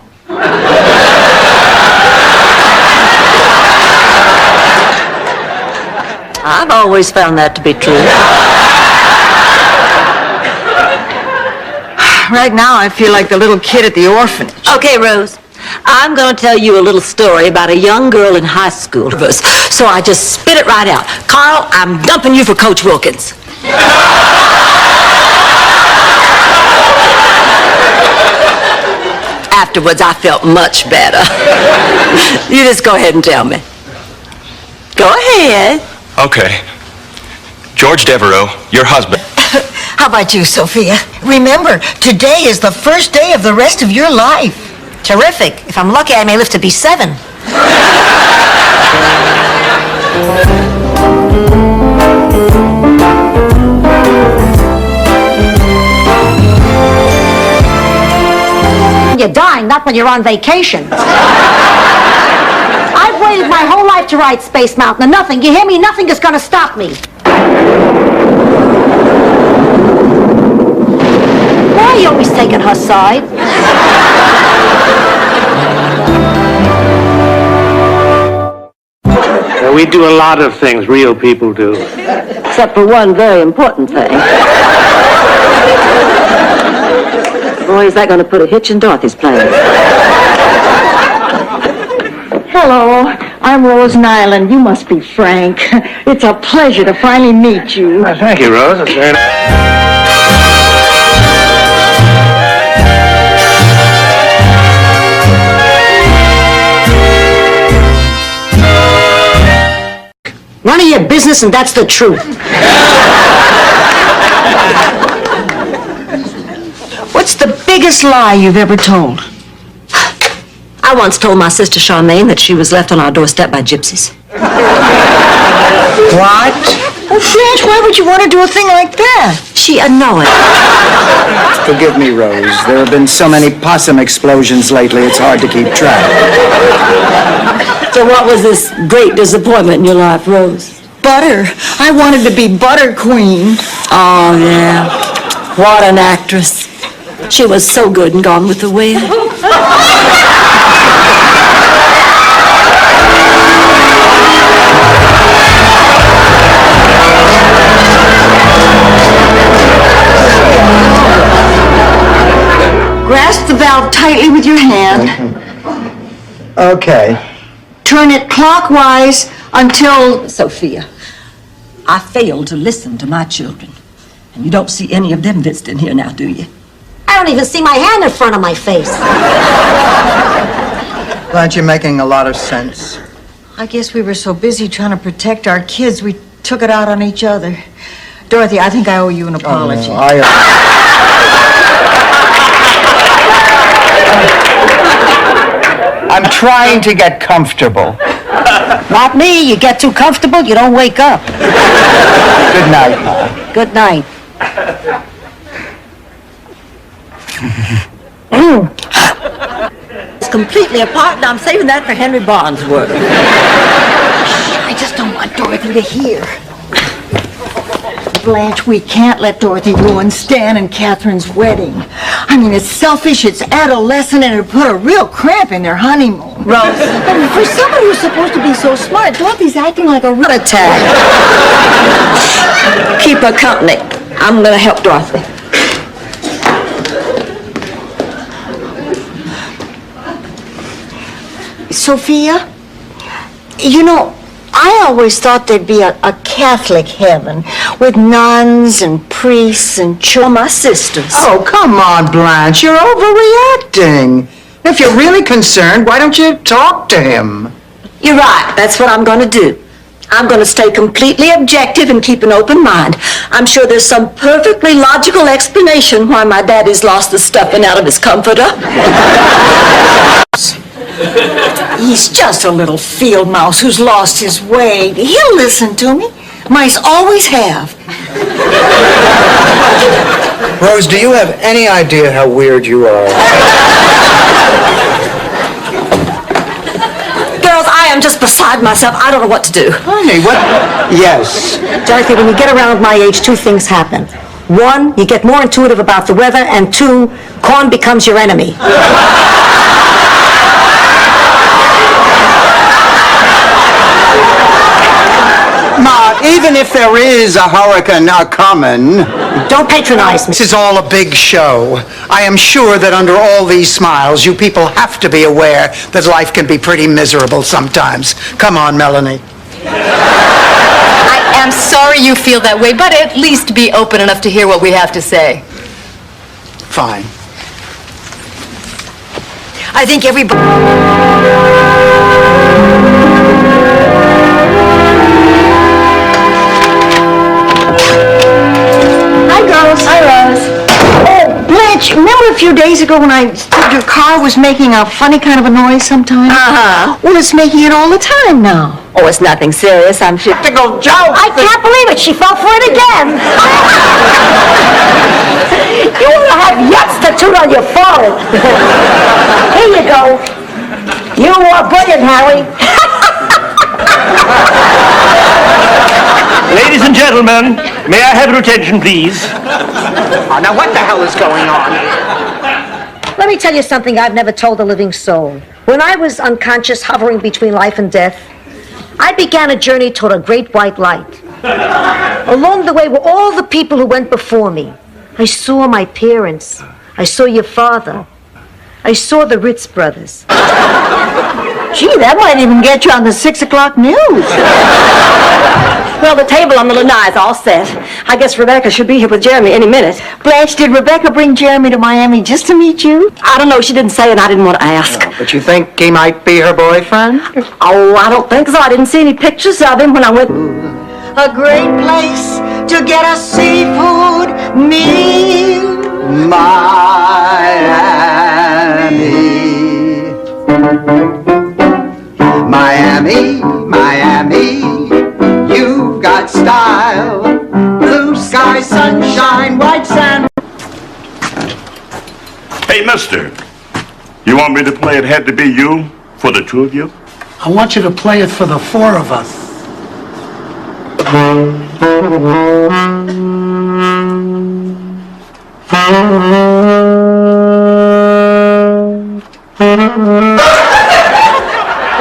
C: I've always found that to be true.
D: Right now, I feel like the little kid at the orphanage.
C: Okay, Rose. I'm going to tell you a little story about a young girl in high school. So I just spit it right out. Carl, I'm dumping you for Coach Wilkins. Afterwards, I felt much better. You just go ahead and tell me. Go ahead.
N: Okay. George Devereaux, your husband.
D: How about you, Sophia? Remember, today is the first day of the rest of your life.
I: Terrific. If I'm lucky, I may live to be 7. You're dying, not when you're on vacation. I've waited my whole life to ride Space Mountain, and nothing, you hear me? Nothing is gonna stop me. Why are you always taking her side?
L: We do a lot of things real people do.
C: Except for one very important thing. Boy, is that going to put a hitch in Dorothy's plans.
O: Hello, I'm Rose Nyland. You must be Frank. It's a pleasure to finally meet you.
L: Thank you, Rose. That's very nice.
I: None of your business, and that's the truth.
D: What's the biggest lie you've ever told?
C: I once told my sister Charmaine that she was left on our doorstep by gypsies.
D: What? Well, French, why would you want to do a thing like that?
C: She annoyed.
A: Forgive me, Rose. There have been so many possum explosions lately, it's hard to keep track.
C: So what was this great disappointment in your life, Rose?
D: Butter. I wanted to be Butter Queen.
C: Oh, yeah. What an actress. She was so good in Gone with the Wind.
D: Grasp the valve tightly with your hand.
A: Okay.
D: Turn it clockwise until...
C: Sophia, I failed to listen to my children. And you don't see any of them visiting here now, do you?
I: I don't even see my hand in front of my face.
A: Blanche, you're making a lot of sense.
D: I guess we were so busy trying to protect our kids, we took it out on each other. Dorothy, I think I owe you an apology.
A: Oh, no, I'm trying to get comfortable.
I: Not me. You get too comfortable, you don't wake up.
A: Good night, Ma.
I: Good night.
C: It's completely apart, and I'm saving that for Henry Barnesworth.
D: I just don't want Dorothy to hear. Blanche, we can't let Dorothy ruin Stan and Catherine's wedding. I mean, it's selfish, it's adolescent, and it'll put a real cramp in their honeymoon.
C: Rose.
D: I mean, for somebody who's supposed to be so smart, Dorothy's acting like a heart attack.
C: Keep her company. I'm going to help Dorothy.
D: Sophia, you know, I always thought there'd be a Catholic heaven with nuns and priests and
C: My sisters.
A: Oh, come on, Blanche. You're overreacting. If you're really concerned, why don't you talk to him?
C: You're right. That's what I'm going to do. I'm going to stay completely objective and keep an open mind. I'm sure there's some perfectly logical explanation why my daddy's lost the stuffing out of his comforter.
D: He's just a little field mouse who's lost his way. He'll listen to me. Mice always have.
A: Rose, do you have any idea how weird you are?
C: Girls, I am just beside myself. I don't know what to do.
A: Honey, what? Yes.
I: Dorothy, when you get around my age, 2 things happen. 1, you get more intuitive about the weather, and 2, corn becomes your enemy.
A: Ma, Even if there is a hurricane a-comin'.
I: Don't patronize me.
F: This is all a big show. I am sure that under all these smiles, you people have to be aware that life can be pretty miserable sometimes. Come on, Melanie.
G: I am sorry you feel that way, but at least be open enough to hear what we have to say.
F: Fine.
I: I think everybody...
D: Hi, girls. Hi, Rose. Oh, Blanche, remember a few days ago when I said your car was making a funny kind of a noise sometimes?
C: Uh-huh.
D: Well, it's making it all the time now.
C: Oh, it's nothing serious, I'm sure.
D: Practical joke.
I: I can't believe it. She fell for it again. You want to have yachts tattooed on your forehead. Here you go. You are brilliant, Harry.
J: Ladies and gentlemen, may I have your attention, please?
F: Oh, now what the hell is going on?
I: Let me tell you something I've never told a living soul. When I was unconscious, hovering between life and death, I began a journey toward a great white light. Along the way were all the people who went before me. I saw my parents. I saw your father. I saw the Ritz brothers.
D: Gee, that might even get you on the 6 o'clock news.
C: Well, the table on the lanai is all set. I guess Rebecca should be here with Jeremy any minute.
D: Blanche, did Rebecca bring Jeremy to Miami just to meet you?
C: I don't know. She didn't say, and I didn't want to ask.
F: But you think he might be her boyfriend?
C: Oh, I don't think so. I didn't see any pictures of him when I went...
D: A great place to get a seafood meal.
A: Miami, Miami, you've got style. Blue sky, sunshine, white sand.
T: Hey, mister, you want me to play It Had to Be You for the two of you?
F: I want you to play it for the four of us.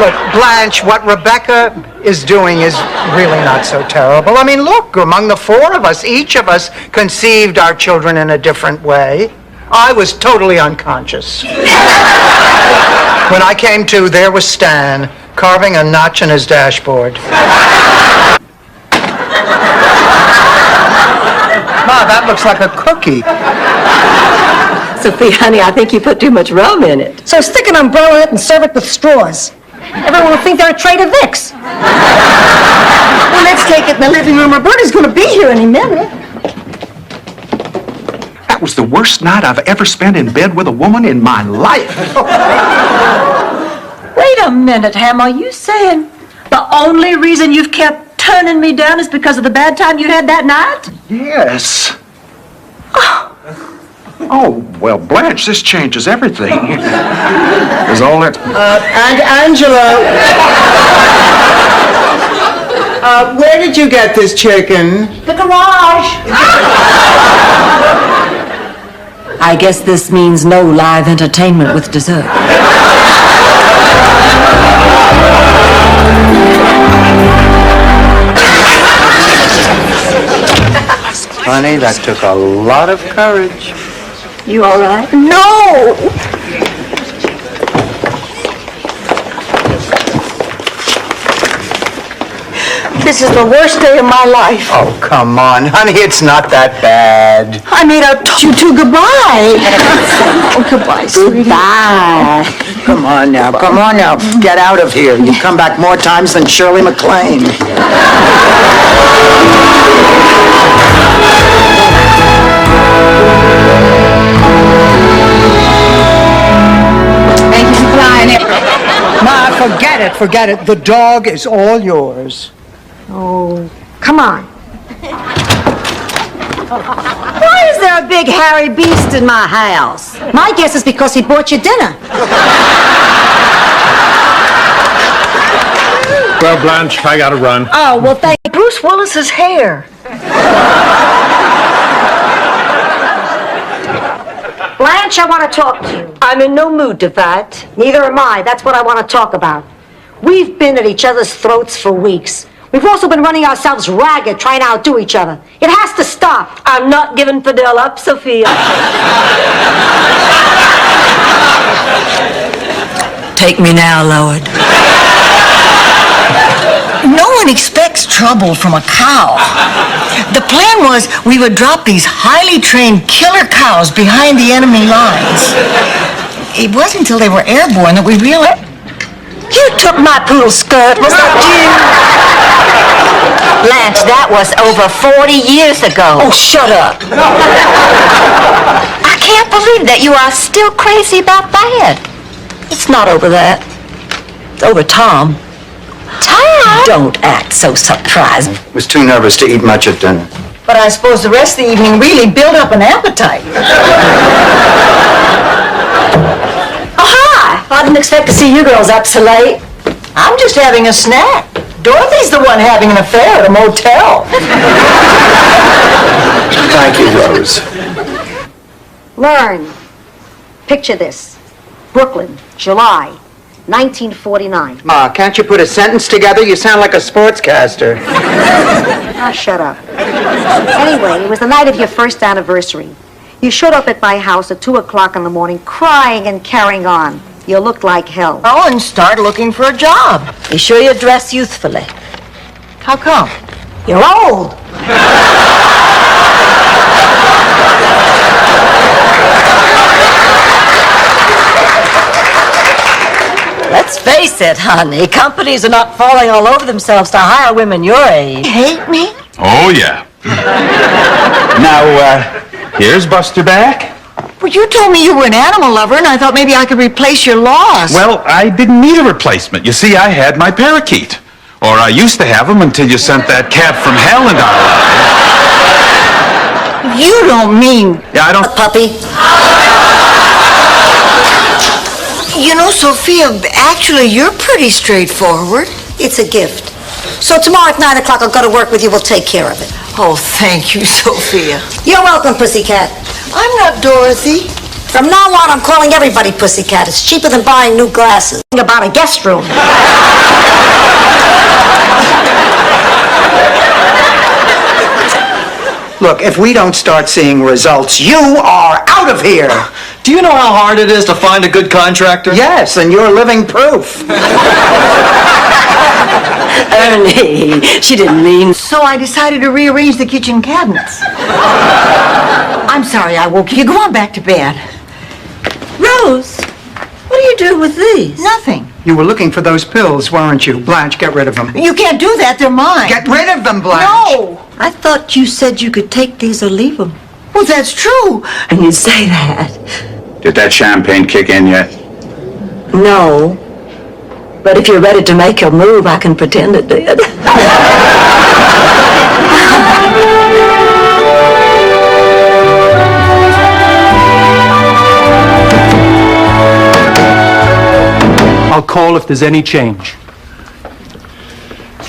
F: Look, Blanche, what Rebecca is doing is really not so terrible. I mean, look, among the four of us, each of us conceived our children in a different way. I was totally unconscious. When I came to, there was Stan, carving a notch in his dashboard. Ma, that looks like a cookie.
C: Sophie, honey, I think you put too much rum in it.
I: So stick an umbrella in it and serve it with straws. Everyone will think they're a tray of Vicks.
D: Well, let's take it in the living room. Roberta's going to be here any minute.
E: That was the worst night I've ever spent in bed with a woman in my life.
C: Wait a minute, Ham. Are you saying the only reason you've kept turning me down is because of the bad time you had that night?
E: Yes. Oh, well, Blanche, this changes everything. There's all that...
F: And Angela, where did you get this chicken?
D: The garage.
C: I guess this means no live entertainment with dessert.
A: Honey, that took a lot of courage.
C: You all right?
D: No! This is the worst day of my life.
A: Oh, come on, honey, it's not that bad.
D: I made out you two goodbye. Oh, goodbye, sweetie.
A: Bye. Come on now, get out of here. You come back more times than Shirley MacLaine.
G: Thank you for flying it.
F: Ma, forget it. The dog is all yours.
I: Oh, come on. Why is there a big hairy beast in my house? My guess is because he bought you dinner.
Q: Well, Blanche, I gotta run.
I: Oh, well, thank you.
D: Bruce Willis's hair.
I: Blanche, I want to talk to you. I'm in no mood to fight. Neither am I. That's what I want to talk about. We've been at each other's throats for weeks. We've also been running ourselves ragged trying to outdo each other. It has to stop.
C: I'm not giving Fidel up, Sophia.
D: Take me now, Lord. No one expects trouble from a cow. The plan was we would drop these highly trained killer cows behind the enemy lines. It wasn't until they were airborne that we realized...
C: You took my poodle skirt, was that you? Blanche, that was over 40 years ago.
D: Oh, shut up.
C: I can't believe that you are still crazy about that.
D: It's not over that. It's over Tom.
C: Tom?
D: Don't act so surprised.
A: Was too nervous to eat much at dinner.
D: But I suppose the rest of the evening really built up an appetite.
C: Oh, hi. I didn't expect to see you girls up so late.
D: I'm just having a snack. Dorothy's the one having an affair at a motel.
A: Thank you, Rose.
I: Learn. Picture this. Brooklyn, July, 1949.
A: Ma, can't you put a sentence together? You sound like a sportscaster.
I: Ah, shut up. Anyway, it was the night of your first anniversary. You showed up at my house at 2 o'clock in the morning, crying and carrying on. You looked like hell.
D: Oh, and start looking for a job.
C: Be sure you dress youthfully.
D: How come?
C: You're old. Let's face it, honey. Companies are not falling all over themselves to hire women your age.
D: Hate me?
T: Oh, yeah.
N: Now, here's Buster back.
D: Well, you told me you were an animal lover, and I thought maybe I could replace your loss.
N: Well, I didn't need a replacement. You see, I had my parakeet. Or I used to have him until you sent that cat from hell into our lives.
D: You don't mean...
N: Yeah, I don't...
I: Puppy.
D: You know, Sophia, actually, you're pretty straightforward.
I: It's a gift. So tomorrow at 9 o'clock I'll go to work with you. We'll take care of it.
D: Oh, thank you, Sophia.
I: You're welcome, Pussycat.
D: I'm not Dorothy.
I: From now on, I'm calling everybody Pussycat. It's cheaper than buying new glasses. About a guest room.
F: Look, if we don't start seeing results, you are out of here.
N: Do you know how hard it is to find a good contractor?
F: Yes, and you're living proof.
C: Ernie, she didn't mean...
D: So I decided to rearrange the kitchen cabinets. I'm sorry I woke you. You go on back to bed.
C: Rose, what do you do with these?
D: Nothing.
F: You were looking for those pills, weren't you? Blanche, get rid of them.
D: You can't do that. They're mine.
F: Get rid of them, Blanche.
D: No.
C: I thought you said you could take these or leave them.
D: Well, that's true.
C: And you say that.
N: Did that champagne kick in yet?
C: No. But if you're ready to make your move, I can pretend it did.
L: I'll call if there's any change.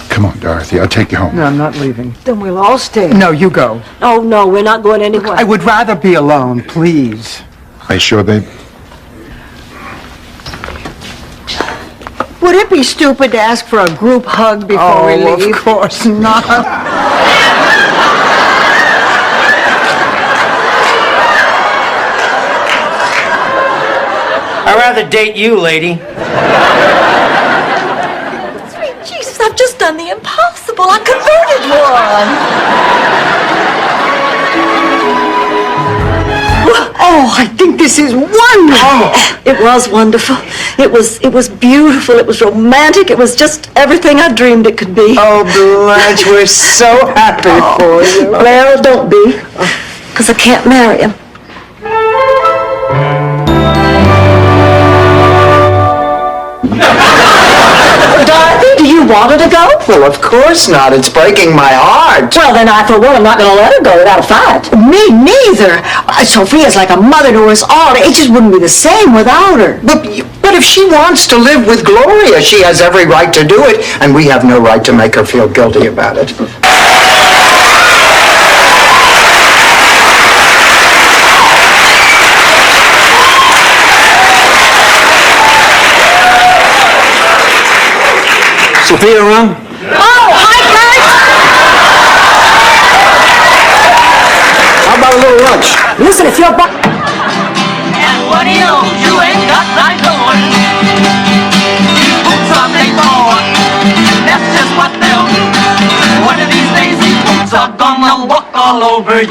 T: Come on, Dorothy. I'll take you home.
F: No, I'm not leaving.
D: Then we'll all stay.
F: No, you go.
C: Oh, no, we're not going anywhere.
F: I would rather be alone, please.
T: Are you sure, babe?
D: Would it be stupid to ask for a group hug before we leave?
F: Of course not.
L: I'd rather date you, lady.
C: Sweet Jesus, I've just done the impossible. I converted one.
D: Oh, I think this is wonderful.
C: It was wonderful. It was beautiful. It was romantic. It was just everything I dreamed it could be.
F: Oh, Blanche, we're so happy for you.
C: Well, don't be, because I can't marry him. Dorothy, do you want her to go?
A: Well, of course not. It's breaking my heart.
C: Well, then I, for one, am not going to let her go without a fight.
D: Me neither. Sophia's like a mother to us all. It just wouldn't be the same without her.
A: But if she wants to live with Gloria, she has every right to do it, and we have no right to make her feel guilty about it.
L: Sophia around?
C: Oh, hi,
I: Listen, if you're...
S: And what do you know? You ain't got like going. Boots are made for walk. That's just what they'll do. One of these days, these boots are gonna walk all over you.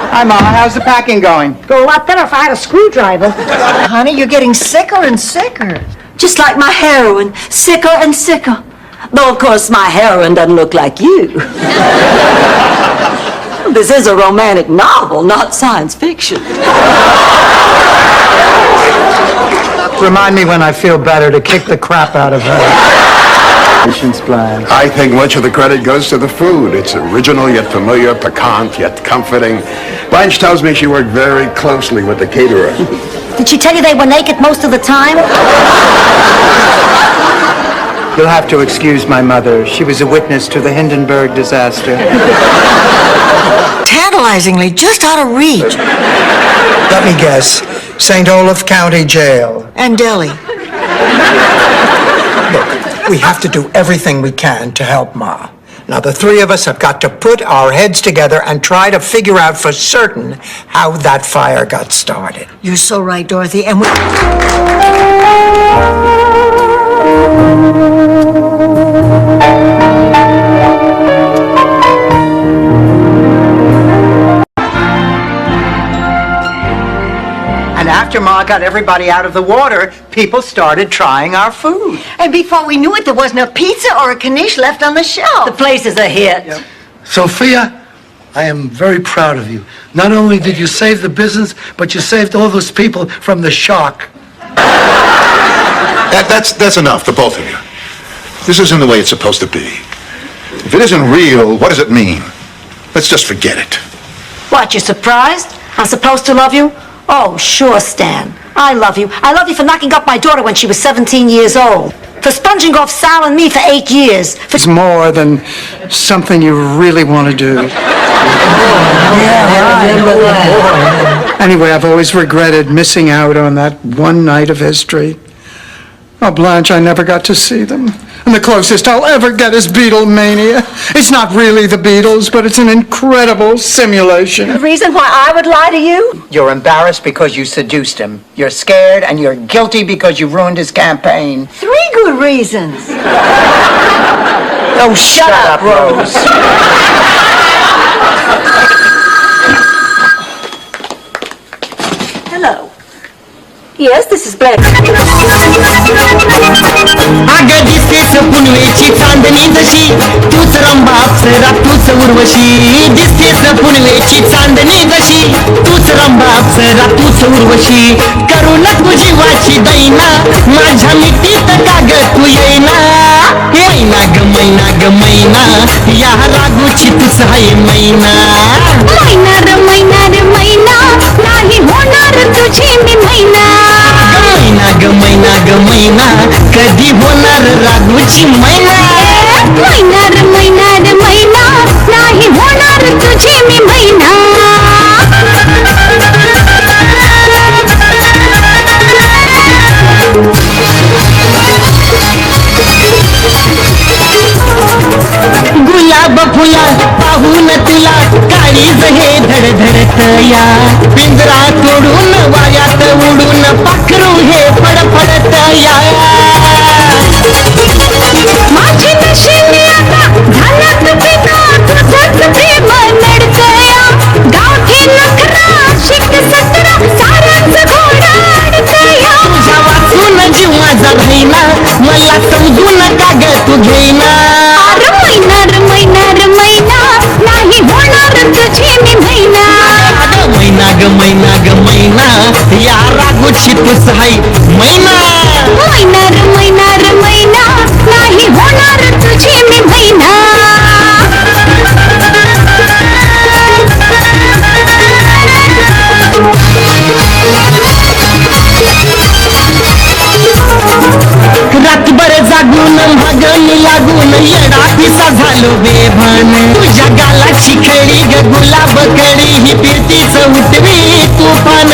A: Hi, Ma. How's the packing going?
D: Go a lot better if I had a screwdriver. Honey, you're getting sicker and sicker.
C: Just like my heroin, sicker and sicker. Though, of course, my heroin doesn't look like you. This is a romantic novel, not science fiction.
F: Remind me when I feel better to kick the crap out of her. Plan.
H: I think much of the credit goes to the food. It's original yet familiar, piquant yet comforting. Blanche tells me she worked very closely with the caterer.
I: Did she tell you they were naked most of the time?
F: You'll have to excuse my mother. She was a witness to the Hindenburg disaster.
D: Tantalizingly, just out of reach.
F: Let me guess. St. Olaf County Jail.
D: And Delhi.
F: We have to do everything we can to help Ma. Now, the three of us have got to put our heads together and try to figure out for certain how that fire got started.
D: You're so right, Dorothy. And we...
F: And after Ma got everybody out of the water, people started trying our food.
D: And before we knew it, there wasn't a pizza or a quiche left on the shelf.
C: The place is a hit.
V: Sophia, I am very proud of you. Not only did you save the business, but you saved all those people from the shark.
H: That's enough, the both of you. This isn't the way it's supposed to be. If it isn't real, what does it mean? Let's just forget it.
I: What, you surprised? I'm supposed to love you? Oh, sure, Stan. I love you. I love you for knocking up my daughter when she was 17 years old. For sponging off Sal and me for 8 years.
F: It's more than something you really want to do. Anyway, I've always regretted missing out on that one night of history. Oh, Blanche, I never got to see them. And the closest I'll ever get is Beatlemania. It's not really the Beatles, but it's an incredible simulation.
C: The reason why I would lie to you?
F: You're embarrassed because you seduced him. You're scared, and you're guilty because you ruined his campaign.
C: 3 good reasons.
F: Oh, shut up, Rose.
C: Hello. Yes, this is Blanche.
S: अगं दिसतेस पुनवेची चांदणी जशी तूच रंभा अप्सरा तूच उर्वशी दिसतेस पुनवेची चांदणी जशी तूच रंभा अप्सरा तूच उर्वशी करून तुझी वाची दैना माझ्या मिठीत काग तू येईना मैना ग मैना ग मैना या रागूची तूच आहे मैना
O: मैना रे मैना रे मैना नाही होणार तुझी मी मैना
S: मैना ग मैना ग मैना कधी होणार रागूची मैना
O: मैना रे मैना रे मैना नाही होणार तुझी मी मैना
S: गुलाब फुला पाहून तुला काळीज हे धडधडत या पिंजरा तोडून वायात उडून पाखरू हे फडफडत या
O: माझी नशिनी आता झाला तू पिका तुझंच प्रेम नडतया गावठी नखरा शिक सतरा साऱ्याच घोडा अडतया
S: तुझ्या वाचून जीव माझा राहिना मला समजून का ग तू घेईना
O: अरे मैना रे मैना रे मैना नाही होणार तुझी मी मैना
S: मैना ग मैना ग मैना या रागूची तूच हाय मैना
O: मैना रे मैना रे मैना नाही होणार तुझी मी मैना
S: रातभर जागून भाग येडा पिसा झालो बेभान तुझ्या गालाची खडी ग गुलाब कडी ही फिरतीच उठवी तुफान